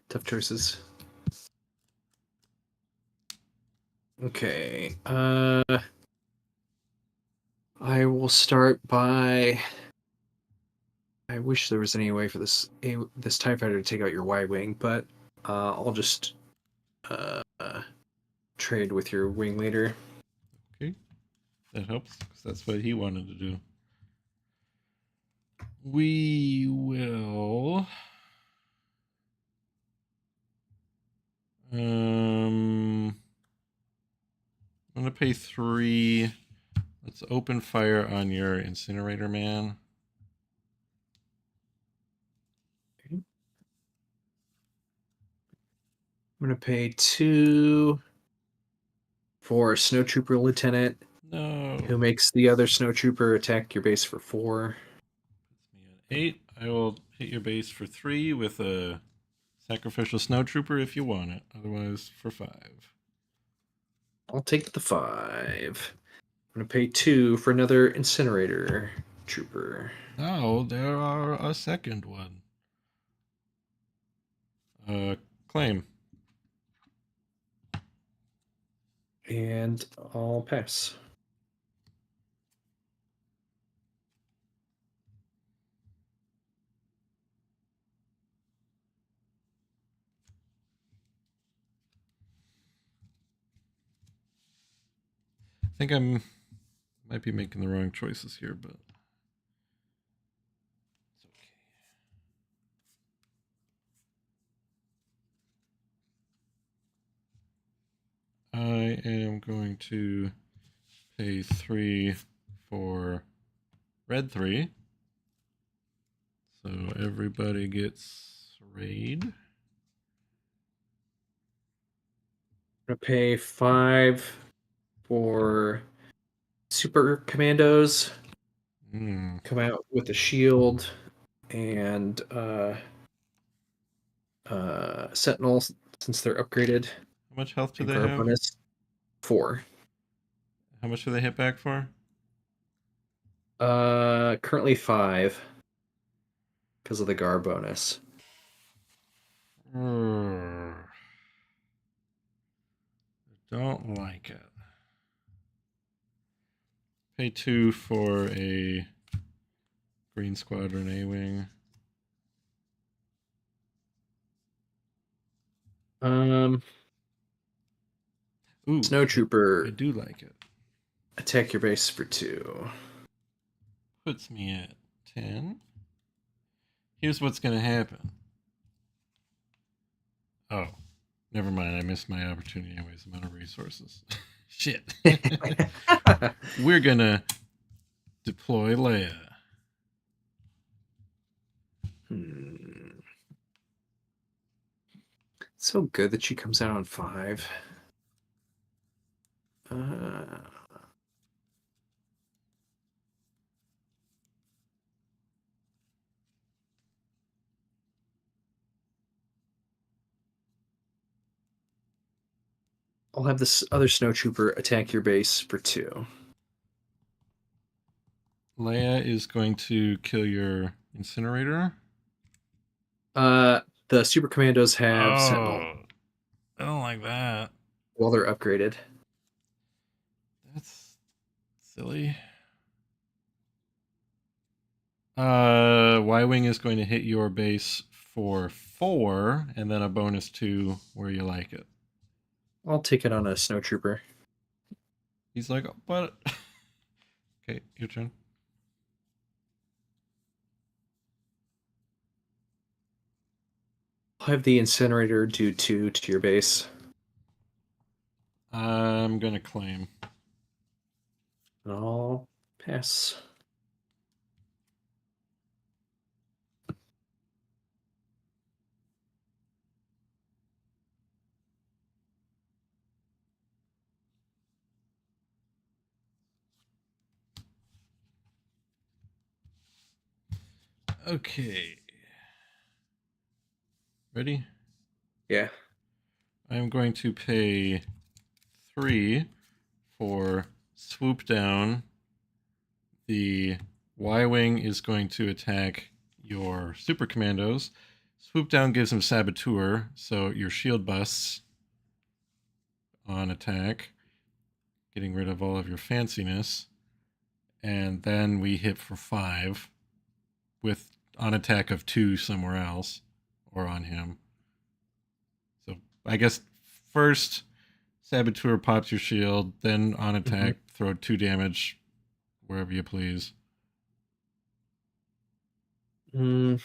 Tough choices. Okay. I will start by. I wish there was any way for this TIE fighter to take out your Y-wing, but I'll just trade with your wing leader.
Okay, that helps because that's what he wanted to do. We will. I'm gonna pay 3. Let's open fire on your incinerator man.
Okay. I'm gonna pay 2 for Snowtrooper Lieutenant.
No.
Who makes the other Snowtrooper attack your base for 4.
Puts me at 8. I will hit your base for 3 with a sacrificial snowtrooper if you want it. Otherwise, for 5.
I'll take the 5. I'm gonna pay 2 for another incinerator trooper.
No, there are a second one. Claim.
And I'll pass.
I think might be making the wrong choices here, but it's okay. I am going to pay 3 for red 3. So everybody gets raid.
I'm gonna pay 5 for super commandos. Come out with a shield and sentinels since they're upgraded.
How much health do
and
they
guard
have?
bonus 4.
How much do they hit back for?
Currently 5 because of the guard bonus.
Don't like it. Pay 2 for a Green Squadron A-Wing. Ooh,
Snowtrooper.
I do like it.
Attack your base for 2.
Puts me at 10. Here's what's going to happen. Oh, never mind. I missed my opportunity anyways. I'm out of resources. Shit. We're going to deploy Leia.
So good that she comes out on 5. I'll have this other snowtrooper attack your base for 2.
Leia is going to kill your incinerator.
The super commandos have sentinel.
I don't like that.
Well, they're upgraded.
That's silly. Y-Wing is going to hit your base for 4, and then a bonus 2 where you like it.
I'll take it on a snowtrooper.
He's like, oh, but... Okay, your turn.
I'll have the incinerator do 2 to your base.
I'm going to claim.
And I'll pass.
Okay. Ready?
Yeah.
I'm going to pay 3 for swoop down. The Y-Wing is going to attack your super commandos. Swoop down gives him Saboteur, so your shield busts on attack, getting rid of all of your fanciness. And then we hit for 5 with on attack of 2 somewhere else or on him. So I guess first Saboteur pops your shield, then on attack, throw 2 damage wherever you please.
Kill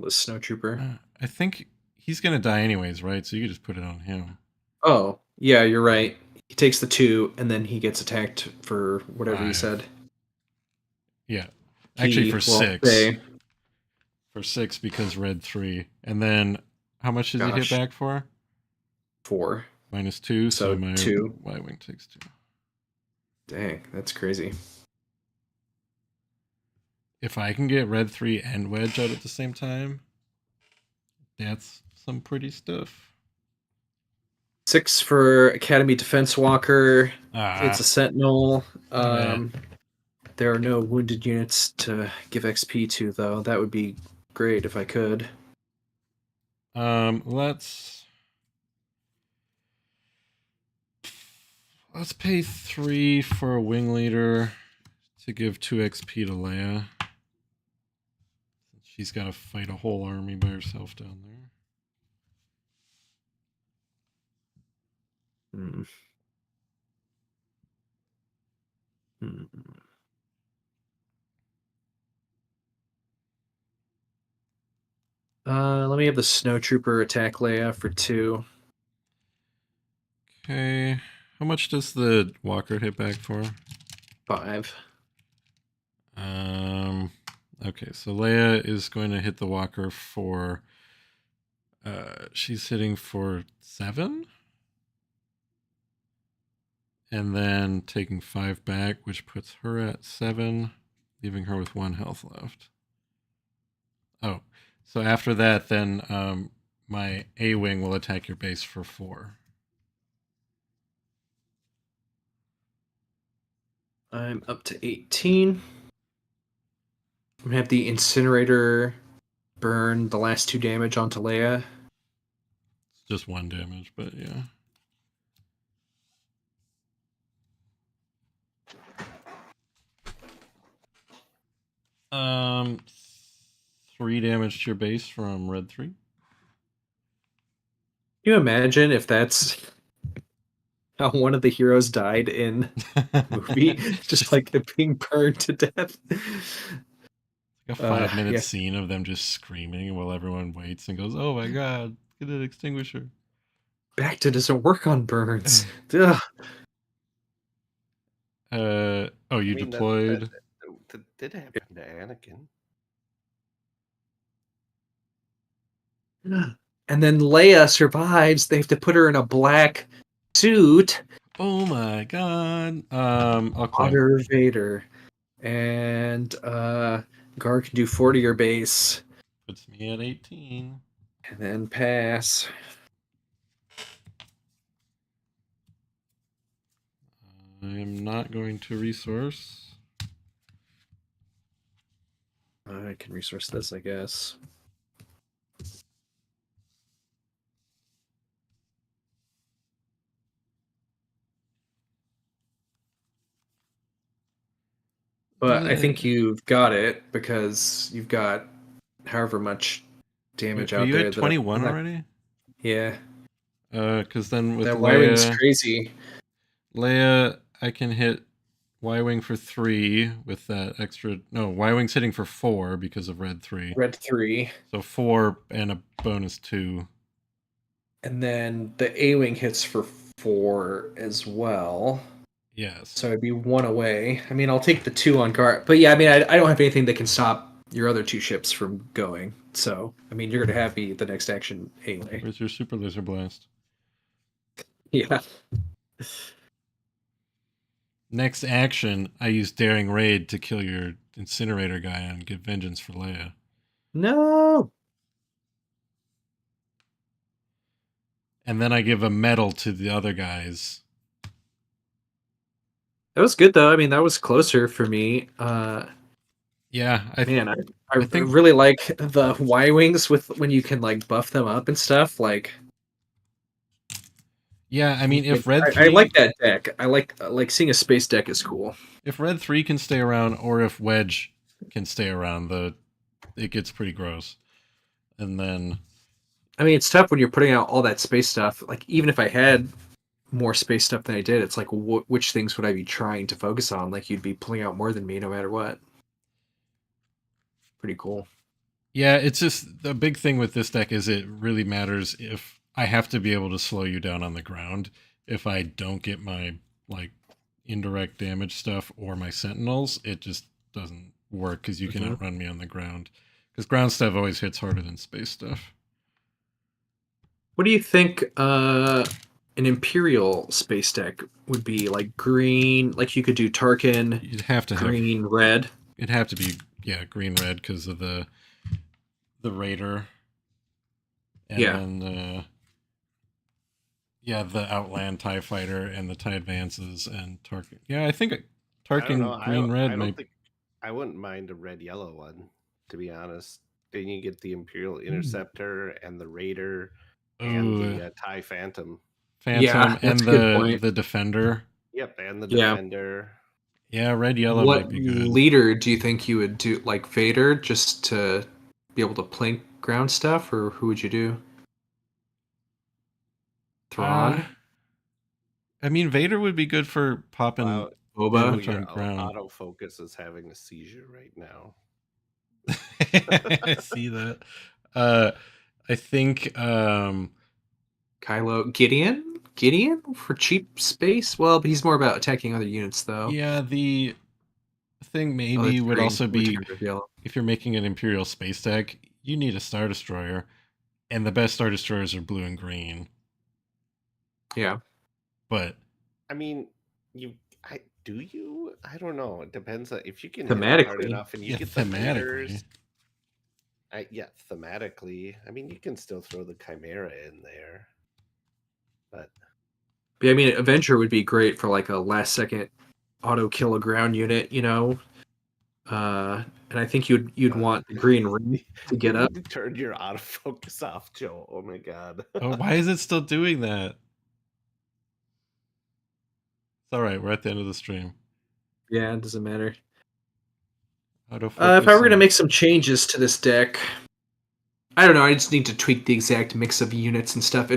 this snowtrooper.
I think he's going to die anyways, right? So you can just put it on him.
Oh, yeah, you're right. He takes the 2, and then he gets attacked for whatever
5.
you said.
Yeah. Actually, for 6.
Say,
For 6 because red 3. And then how much does he hit back for?
4.
-2, so my
2.
Y-wing takes 2.
Dang, that's crazy.
If I can get red 3 and wedge out at the same time, that's some pretty stuff.
6 for Academy Defense Walker. It's a Sentinel. There are no wounded units to give XP to, though. That would be great if I could.
Let's pay 3 for a wing leader to give 2 XP to Leia. She's got to fight a whole army by herself down there.
Let me have the Snowtrooper attack Leia for 2.
Okay. How much does the Walker hit back for?
5.
Okay, so Leia is going to hit the Walker for... she's hitting for 7? And then taking 5 back, which puts her at 7, leaving her with 1 health left. Oh, so after that, then my A-Wing will attack your base for 4.
I'm up to 18. I'm gonna have the Incinerator burn the last 2 damage onto Leia.
It's just 1 damage, but yeah. Um, 3 damage to your base from red 3.
Can you imagine if that's how one of the heroes died in the movie? just like they're being burned to death.
Like a 5-minute scene of them just screaming while everyone waits and goes, "Oh my god, get an extinguisher."
Bacta doesn't work on burns. Ugh.
Oh, you deployed?
That did happen to Anakin.
And then Leia survives. They have to put her in a black suit.
Oh my god. I'll claim.
Otter Vader. And Gar can do 40 your base.
Puts me at 18.
And then pass.
I am not going to resource.
I can resource this, I guess. But I think you've got it because you've got however much damage out
you
there.
At 21 already?
Yeah.
Because then with
that
Leia,
Y-Wing's crazy.
Leia, I can hit Y-Wing for 3 with that extra... No, Y-Wing's hitting for 4 because of red 3.
Red 3.
So 4 and a bonus 2.
And then the A-Wing hits for 4 as well.
Yes.
So it'd be 1 away. I mean, I'll take the 2 on guard. But yeah, I mean, I don't have anything that can stop your other 2 ships from going. So, I mean, you're going to have me the next action anyway.
Where's your super laser blast?
Yeah.
Next action, I use Daring Raid to kill your incinerator guy and get vengeance for Leia.
No!
And then I give a medal to the other guys.
That was good, though. I mean, that was closer for me.
Yeah,
Man, I
think
really like the Y-wings with when you can like buff them up and stuff. Like,
yeah, I mean, if
I like that deck. I like seeing a space deck is cool.
If Red 3 can stay around, or if Wedge can stay around, it gets pretty gross. And then,
I mean, it's tough when you're putting out all that space stuff. Like, even if I had more space stuff than I did, it's like, which things would I be trying to focus on? Like, you'd be pulling out more than me no matter what. Pretty cool.
yeah, it's just the big thing with this deck is it really matters if I have to be able to slow you down on the ground. If I don't get my like indirect damage stuff or my sentinels, it just doesn't work because you can outrun me on the ground. Because ground stuff always hits harder than space stuff.
What do you think an Imperial space deck would be? Like green, like you could do Tarkin,
You'd have to
green, red.
It'd have to be green red because of the Raider. And then the Outland TIE Fighter and the TIE Advances and Tarkin. Yeah, I think Tarkin green red might.
I wouldn't mind a red yellow one, to be honest. Then you get the Imperial Interceptor and the Raider and the TIE Phantom.
Yeah, and the Defender.
Yep, and the Defender.
Yeah, red yellow might be good.
What leader do you think you would do? Like Vader, just to be able to plink ground stuff, or who would you do? Thrawn.
I mean, Vader would be good for popping
Boba.
Your autofocus is having a seizure right now.
I see that. I think
Kylo Gideon for cheap space. Well, but he's more about attacking other units, though.
Yeah, the thing maybe would also be if you're making an Imperial space deck, you need a Star Destroyer, and the best Star Destroyers are blue and green.
Yeah,
but
I mean, I don't know. It depends on if you can
hit
it hard enough and you get the
thematically.
Thematically, I mean, you can still throw the Chimera in there, but
I mean, Avenger would be great for like a last second auto kill a ground unit, you know. And I think you'd want the green ring to get up.
Turn your autofocus off, Joe. Oh my god.
Oh, why is it still doing that? It's all right. We're at the end of the stream.
Yeah, it doesn't matter.
If
I were going to make some changes to this deck, I don't know. I just need to tweak the exact mix of units and stuff.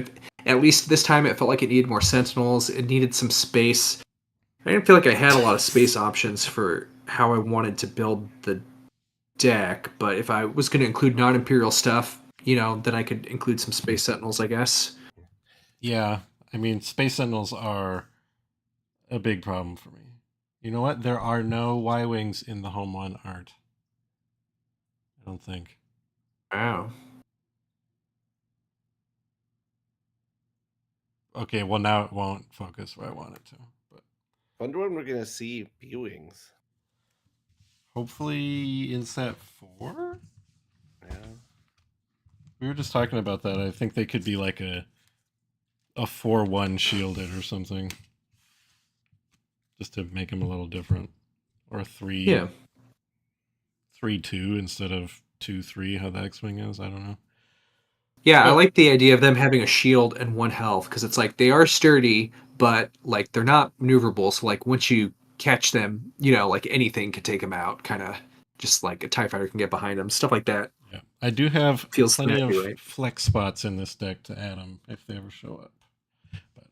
At least this time, it felt like it needed more Sentinels. It needed some space. I didn't feel like I had a lot of space options for how I wanted to build the deck. But if I was going to include non-Imperial stuff, then I could include some Space Sentinels, I guess.
Yeah, I mean, Space Sentinels are a big problem for me. You know what? There are no Y-Wings in the Home 1 art. I don't think.
Wow.
Okay, well now it won't focus where I want it to. But
wonder when we're gonna see B-Wings.
Hopefully in set 4?
Yeah.
We were just talking about that. I think they could be like a 4-1 shielded or something. Just to make them a little different. Or 3-2 instead of 2-3, how the X-Wing is. I don't know.
Yeah, I like the idea of them having a shield and 1 health, because it's like they are sturdy, but like they're not maneuverable. So like once you catch them, like anything could take them out, kind of just like a TIE fighter can get behind them, stuff like that.
Yeah, I do have plenty of
right?
flex spots in this deck to add them if they ever show up. But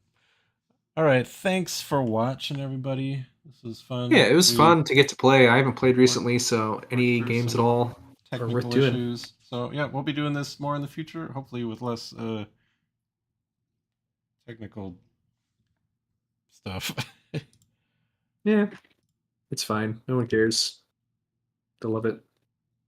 all right, thanks for watching, everybody. This was fun.
Yeah, it was fun to get to play. I haven't played recently, so any games at all are worth doing.
Issues. So yeah, we'll be doing this more in the future, hopefully with less technical stuff.
Yeah, it's fine. No one cares. They love it.